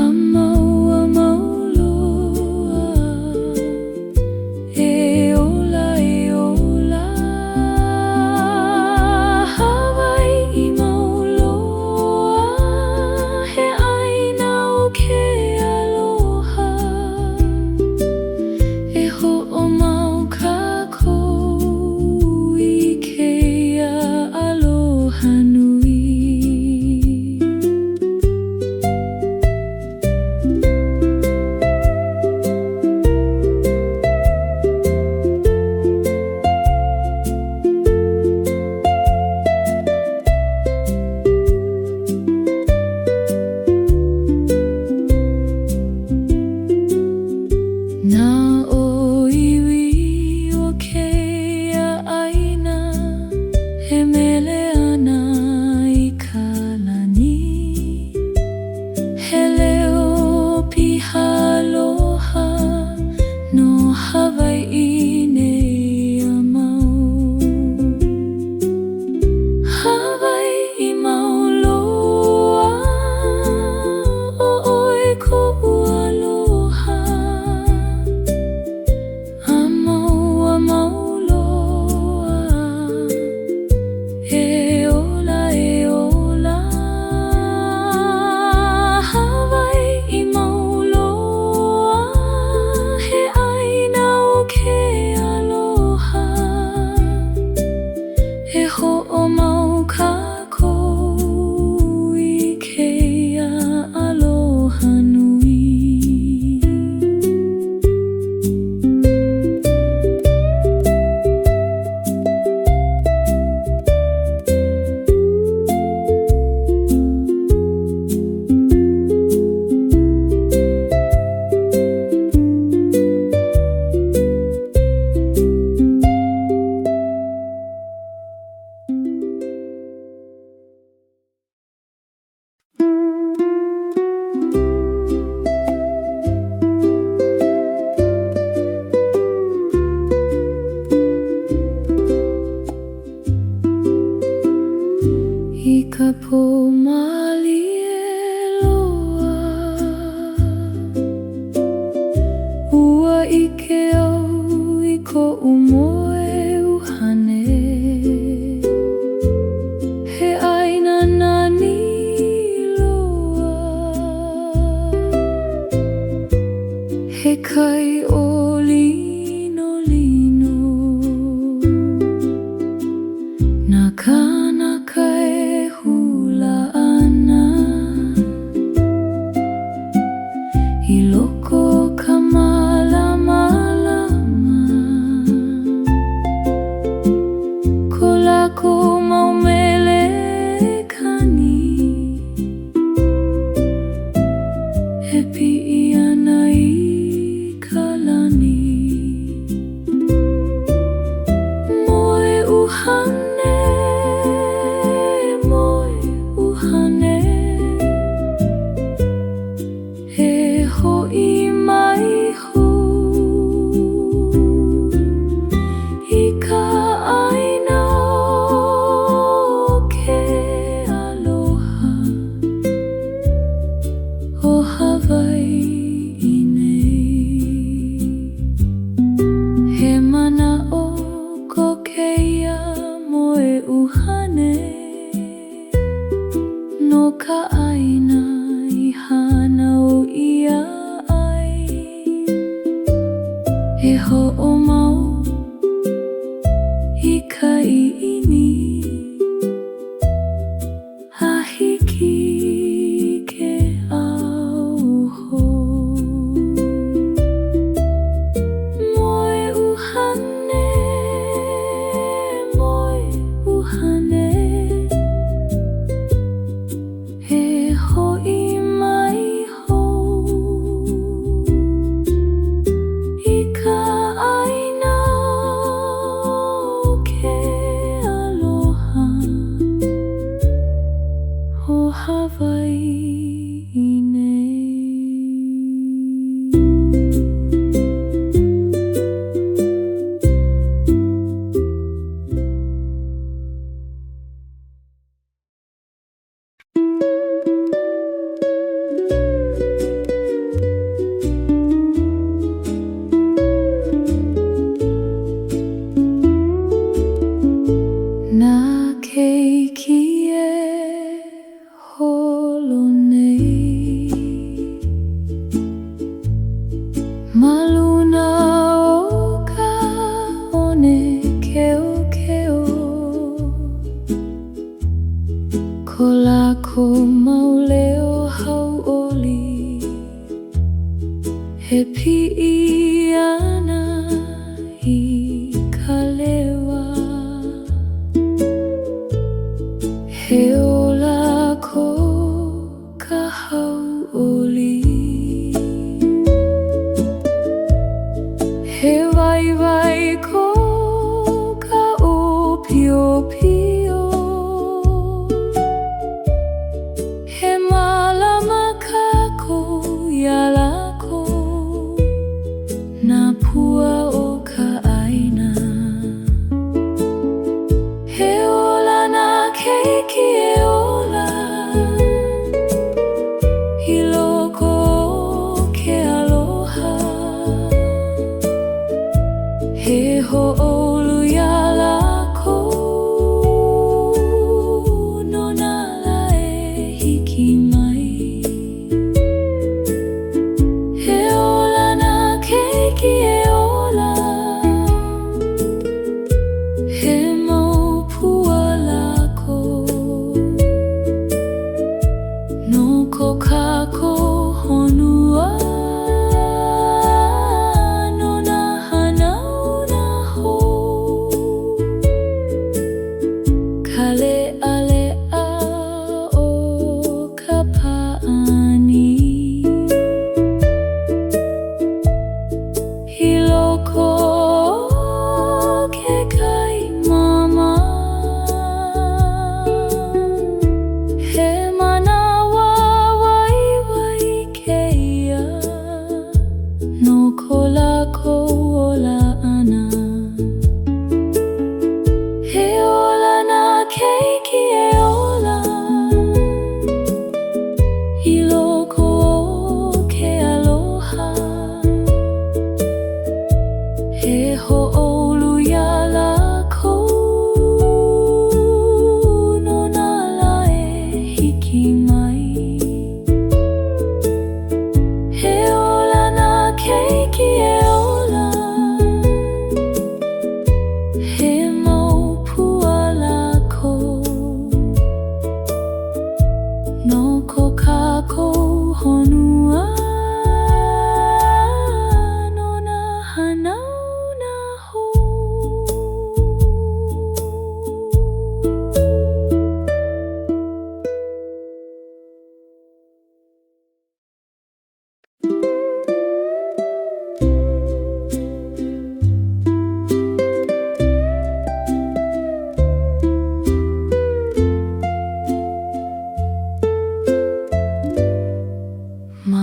A mauloa, e ola, e ola. Hawaii mauloa, he ʻāina o ke aloha. E ho'omau kākou I keia aloha nui. Nā ʻoiwi o keia ʻāina, he mele ana I ka lani. He leo piha aloha, no Hawaii nei a mau. Hawaii mauloa, o oi ko'u aloha. A mauloa, e ola, e ola. Hawaii mauloa, he ʻāina o ke aloha. E ho'omau kākou I keia aloha nui. I ka pō mali e loa, ua I ke au I ko'u moe uhane. He ʻāina nani loa, he kai o lino lino. Nā kānaka e hula ana, I loko ka mālama lama. Ko lākou maumele kani, He pi'i ana i ka lani. Moe uhane, moe uhane, he ho'i mai hu i ka ʻaina o ke aloha o Hawaiʻi nei. He manaʻo ko kēia moe uhane no ka ʻaina i hana o ia ai. E hoʻomau i ka iʻini a hiki ke ʻauho. Moe uhane, moe uhane, he ho'i mai hou i ka ʻaina o ke aloha o Hawaiʻi nei. Nā keiki e holo nei, ma luna o ka one keokeo, ko lākou mau leo hauʻoli, he pi'i ana i ka lewa. He ola ko ka hauʻoli, he waiwai ko ka ʻōpiopio, he mālama kākou iā lākou nā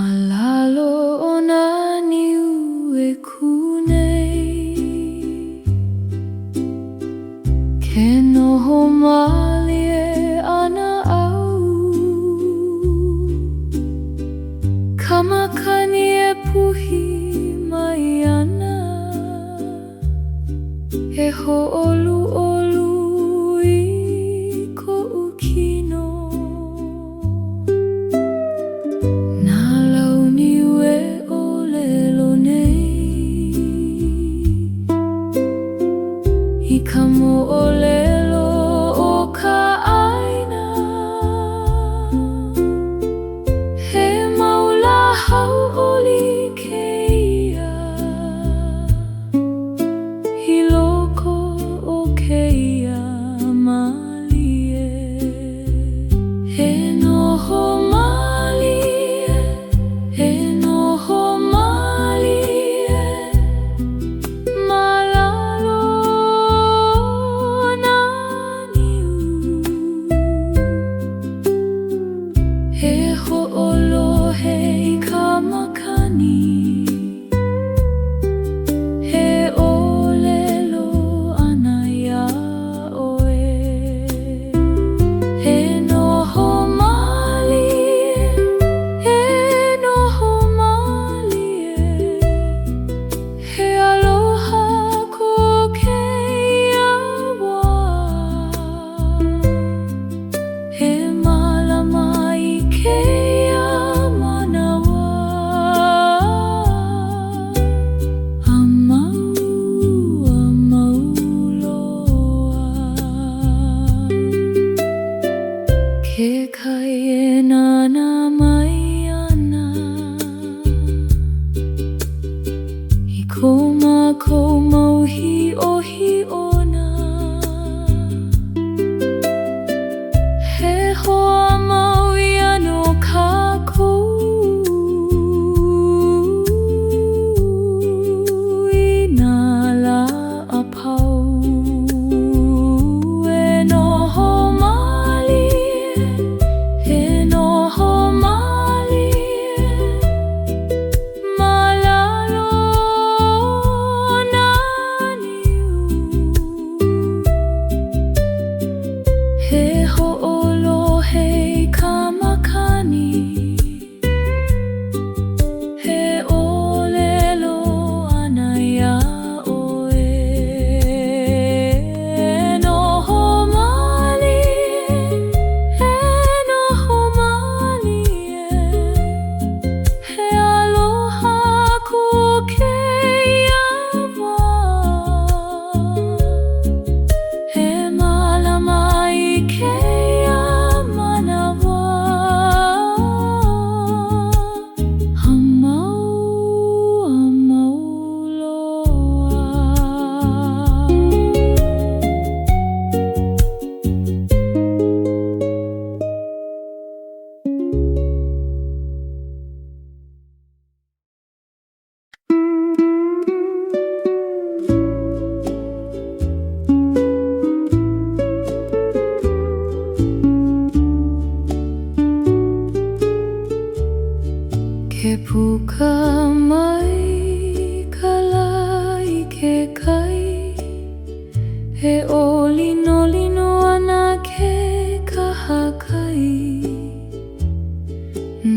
Malalo o na niu e kunei Ke noho malie ana au Kamakani e puhi mai ana E ho'olu olu I ko'u kino Nā lau niue o lelo nei I ka mo'olelo o ka ʻaina He maula hauʻoli keia I loko o keia malie He noho malie He noho malie Malalo na niu He ho'olohe I ka makani He ʻōlelo ana ia ʻoe He noho malie He noho malie He aloha ko keia wā He malama I keia manawa Amau, amau loa Ke kai e nana mai ana I ko mākou mauhi ohi ona He hoa mau I ano kākou I nā la apau E noho malie He noho malie Malalo na niu He ho'olohe I ka makani He ʻōlelo ana ia ʻoe E noho malie E noho malie He aloha ko keia wā He malama I keia manawa Amau, amau loa Ke puka mai ka lai ke kai He ʻōlino lino ana ke kahakai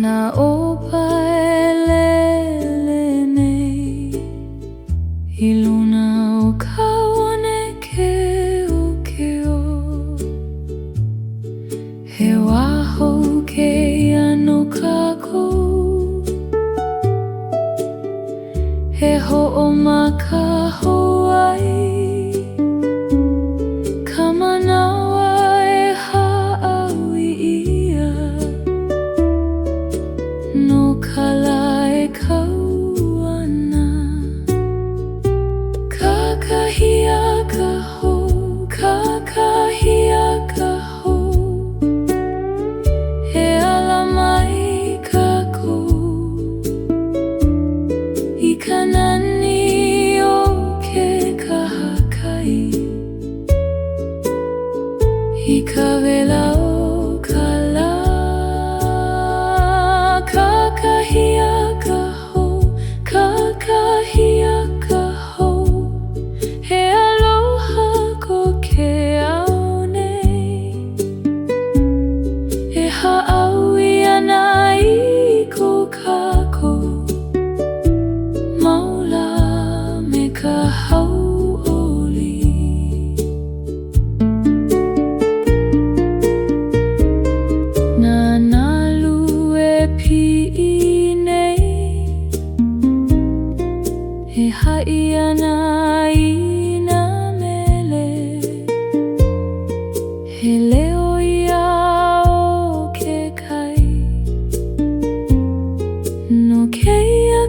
Nā opa e lele nei I luna o ka one ke o He wahou ke ano kākou He ho'omaka hauai Ka manawa e haʻawi ia No kala e kau ana Kakahia ka hou Kakahia ka hou He ala mai kākou I ka nani o ke kahakai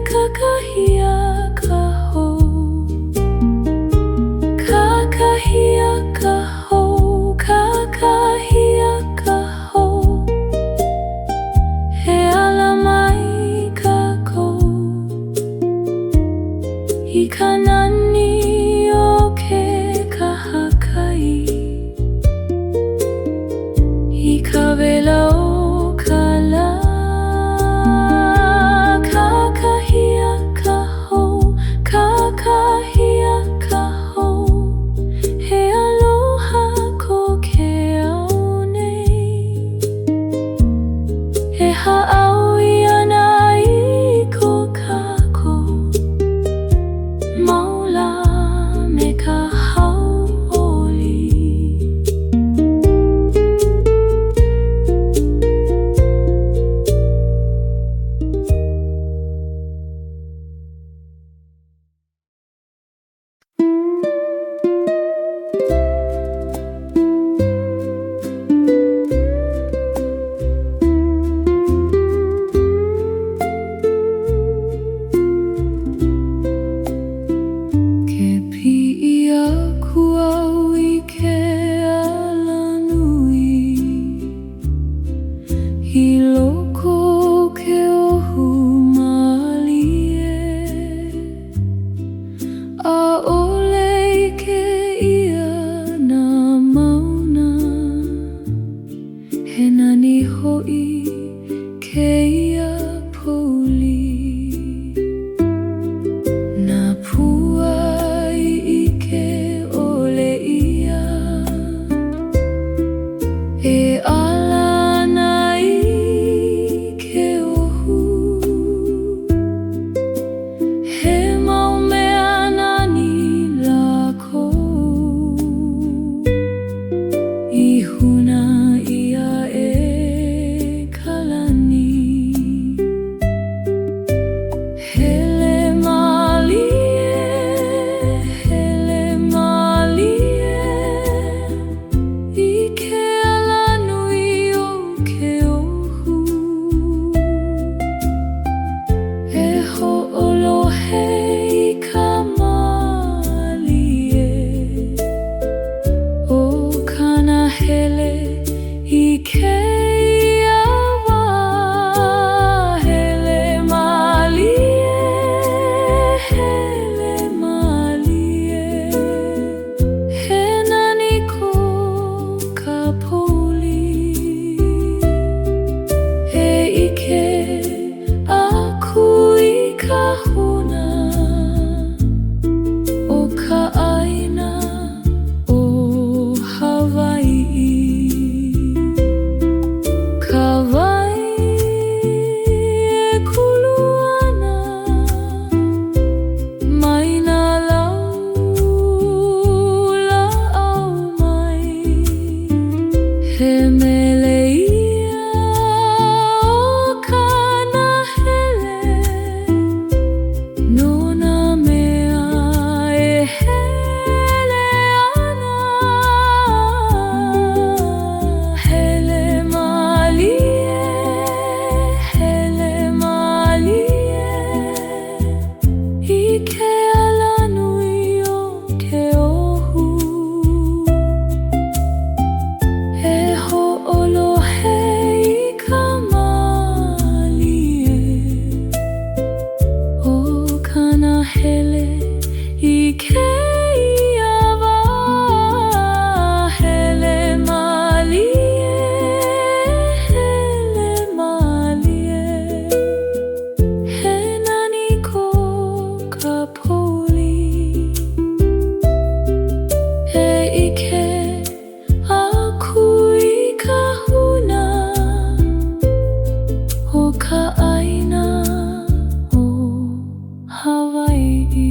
kakahia kaho, kakahia kaho, kakahia kaho. He ala mai kako I kanani o ke kahakai I ka wela o ka la. Kakahia kaho, kakahia kaho. He aloha ko ke au nei. E ha'awi ana I ko kako maula me ka hau'oli. Ke pi'i aku au I ke alanui I loko ke ohu malie. ʻAʻole I ke ia nā mauna He nani hoʻi kēia puli. Nā pua I ke ʻole ia E ala ana I ke ohu. He mau mea nani lākou I huna ia e kalani. Hele malie, hele malie I ke alanui o ke ohu. E ho'olohe I ka malie O kana hele I keia wā. Hele malie, hele malie He nani ko ka poli. E ike aku I ka huna O ka ʻaina o Hawaiʻi. Ka wai e kulu ana mai nā laʻau mai. He mele ia o kana hele no nā mea e hele ana. Hele malie, hele malie I ke alanui o ke ohu. E ho'olohe I ka malie O kana hele I keia wā. Hele malie, hele malie He nani ko ka poli. E ike aku I ka huna O ka ʻaina o Hawaiʻi.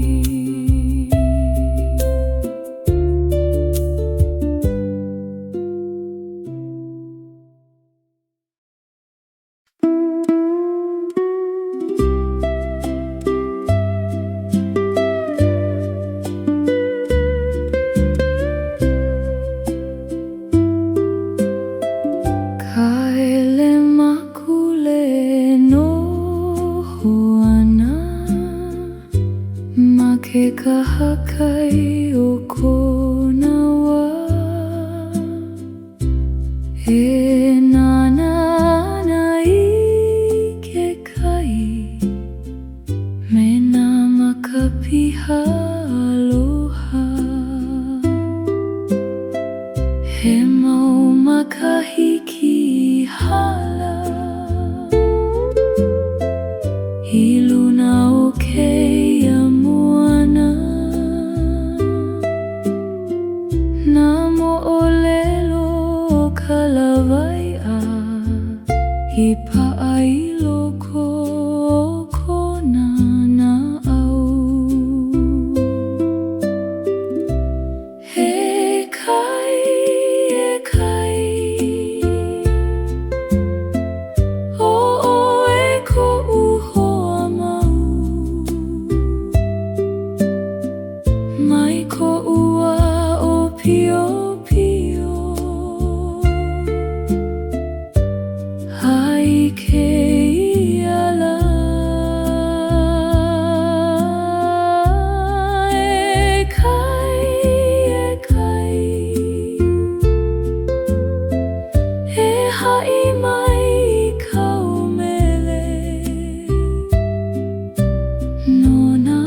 Ka hele makule noho ana ke kahakai o kona wā e nana i ke kai me nā makapiha aloha he mau makahiki hala I luna o keia moana na mo'olelo o ka lawai'a I pa'a I loko o kona na'au he kai e kai Mai ko ua o pio pio Hai ke iala E kai E hai mai kau mele Nona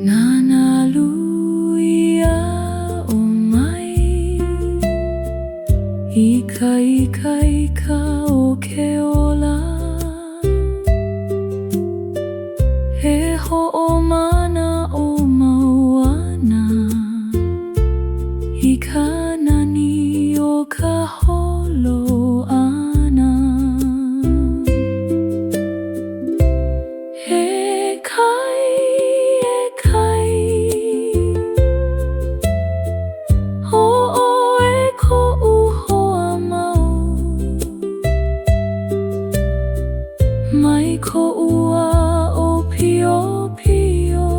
Nana luia o mai Ika o ke ola He ho'o mana o mauana Ika nani o ka holo ana He kai Mai ko ua o pio pio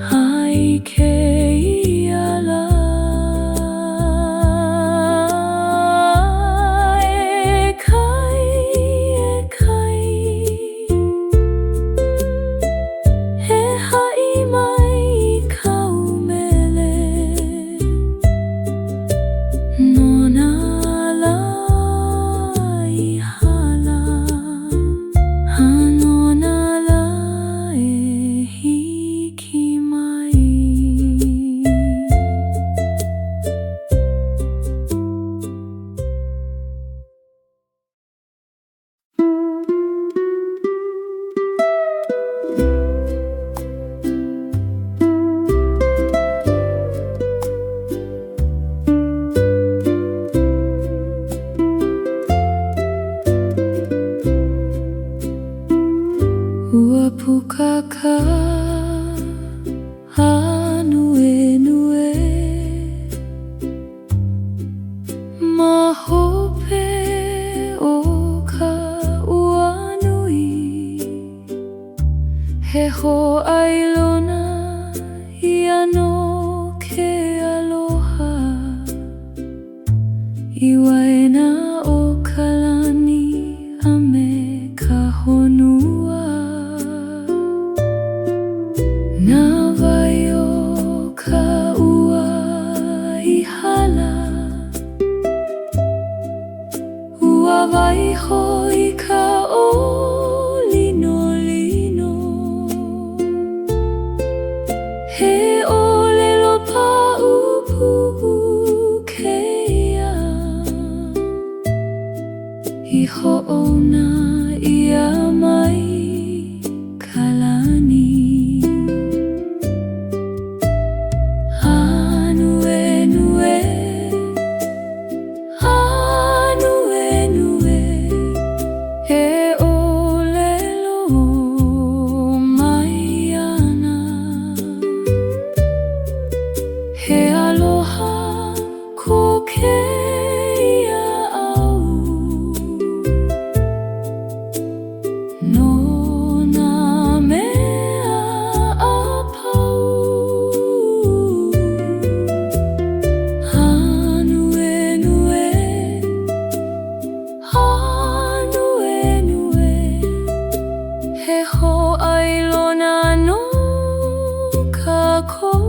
Hai ke iala E kai He hai mai kau mele Nona Ua pukaka nue Ma hope o ka ua nui He ho'ailona I ano ke aloha I waena o ka lani a me ka honua Na vai o ka ua I hala Ua vai hoi ka o lino He olelo pa'upu keia I ho'ona ia mai He ho'ailona no kākou.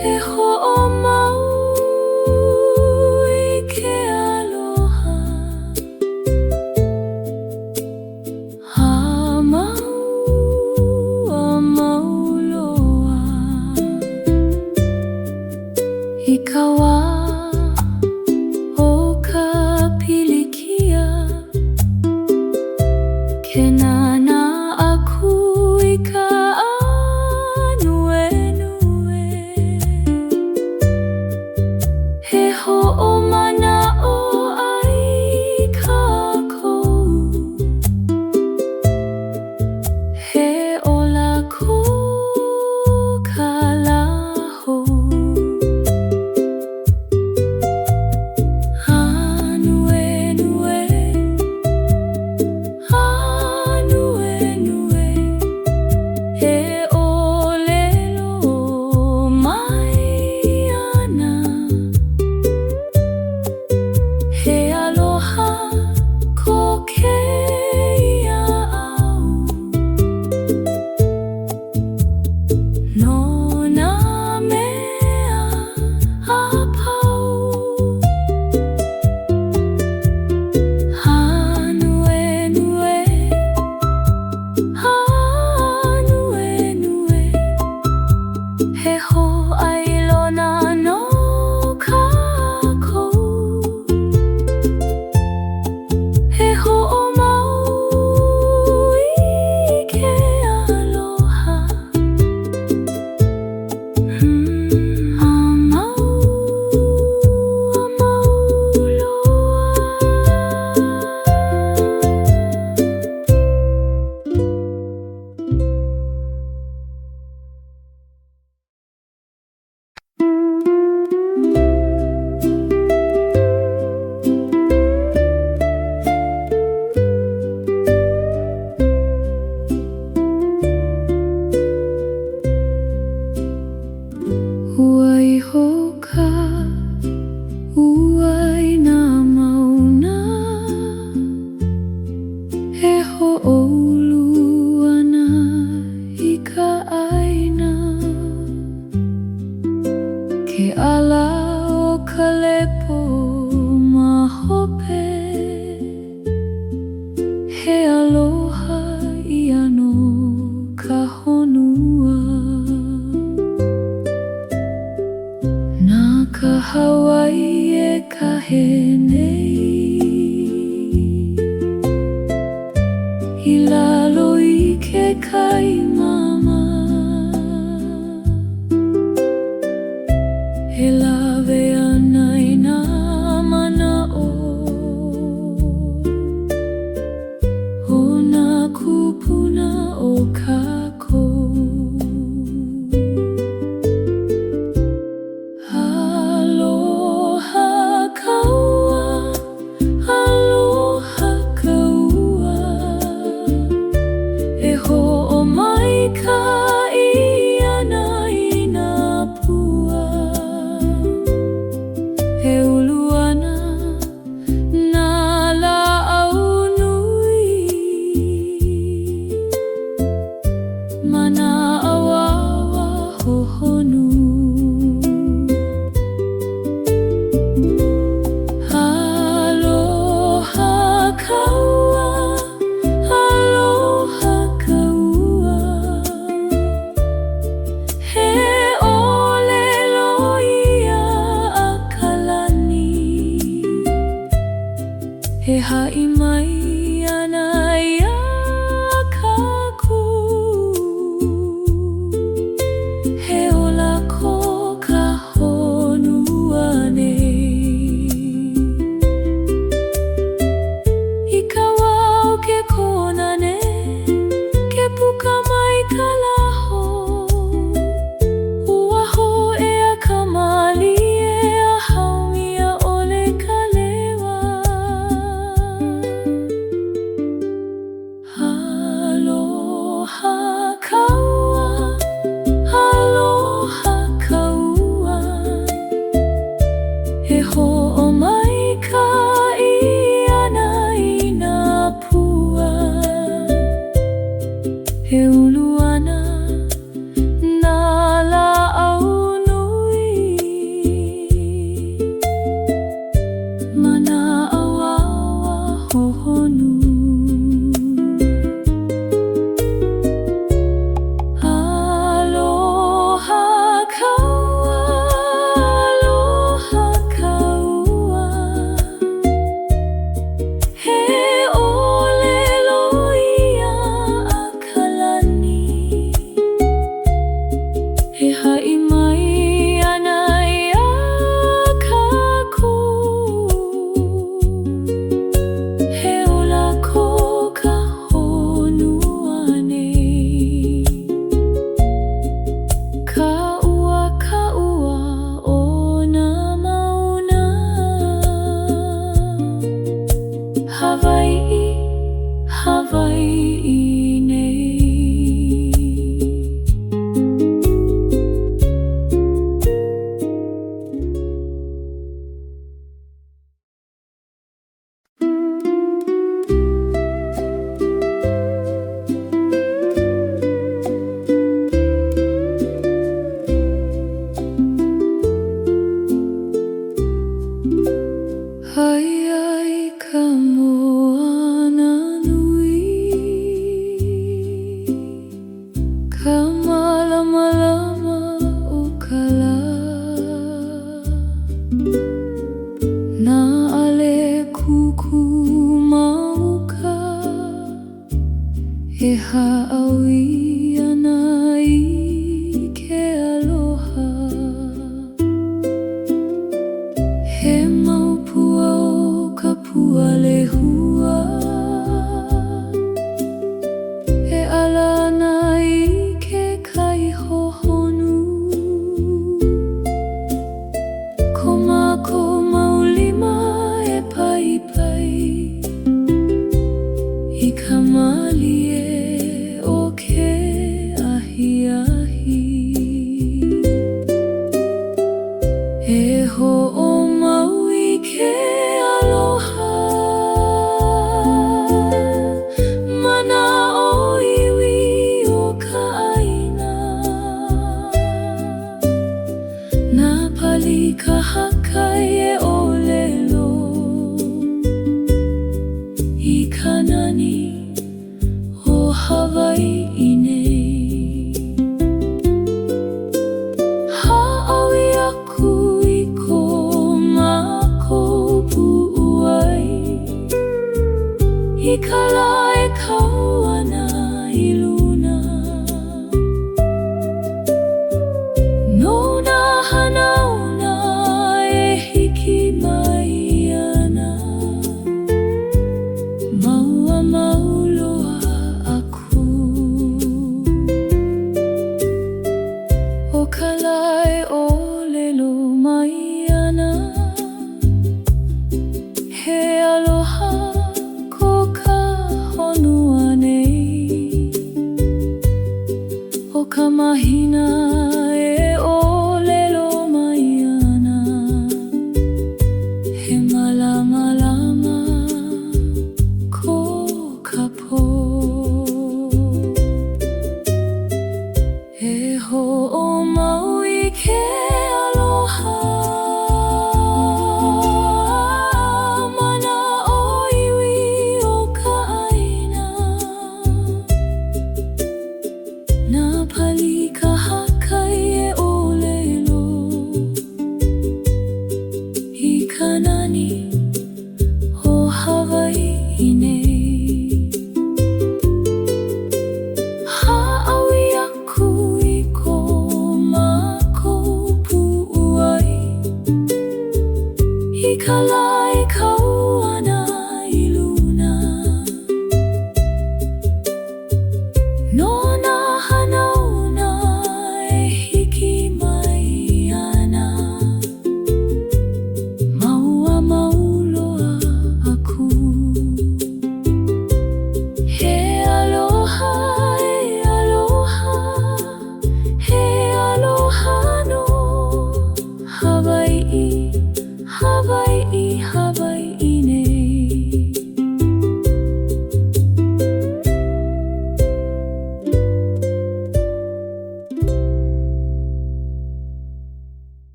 He ho'omau I ke aloha. Mau a mauloa I ka wā o ka pilikia. Ke nana aku I ka anuenue. He ho'omana'o ai kākou. He ola ko ka laho. Ke ala o ka lepo ma hope. He aloha I ano ka honua. Nā ka Hawaii e ka he nei. I lalo I ke kai mama. He lawe ana I nā mana'o. O nā kupuna o kākou. Aloha kaua, aloha kaua. E ho'omai E ha'awi ana I ke aloha. He maupua o ka pua lehua. E ala ana I ke kaihohonu. Ko mākou maulima e paipai I ka malie o ke ahiahi. E ho'omau I ke aloha. Mana o iwi o ka ʻaina. Nā pali ka hakai e ʻōlelo I ka nani o Hawaiʻi nei. Ha'awi aku I ko mākou puʻuai I ka lā e kau ana I luna. No nā hanauna e hiki mai ana. Maua mauloa aku. O ka lā e ʻōlelo mai ana. He aloha ko ka honua nei. O ka mahi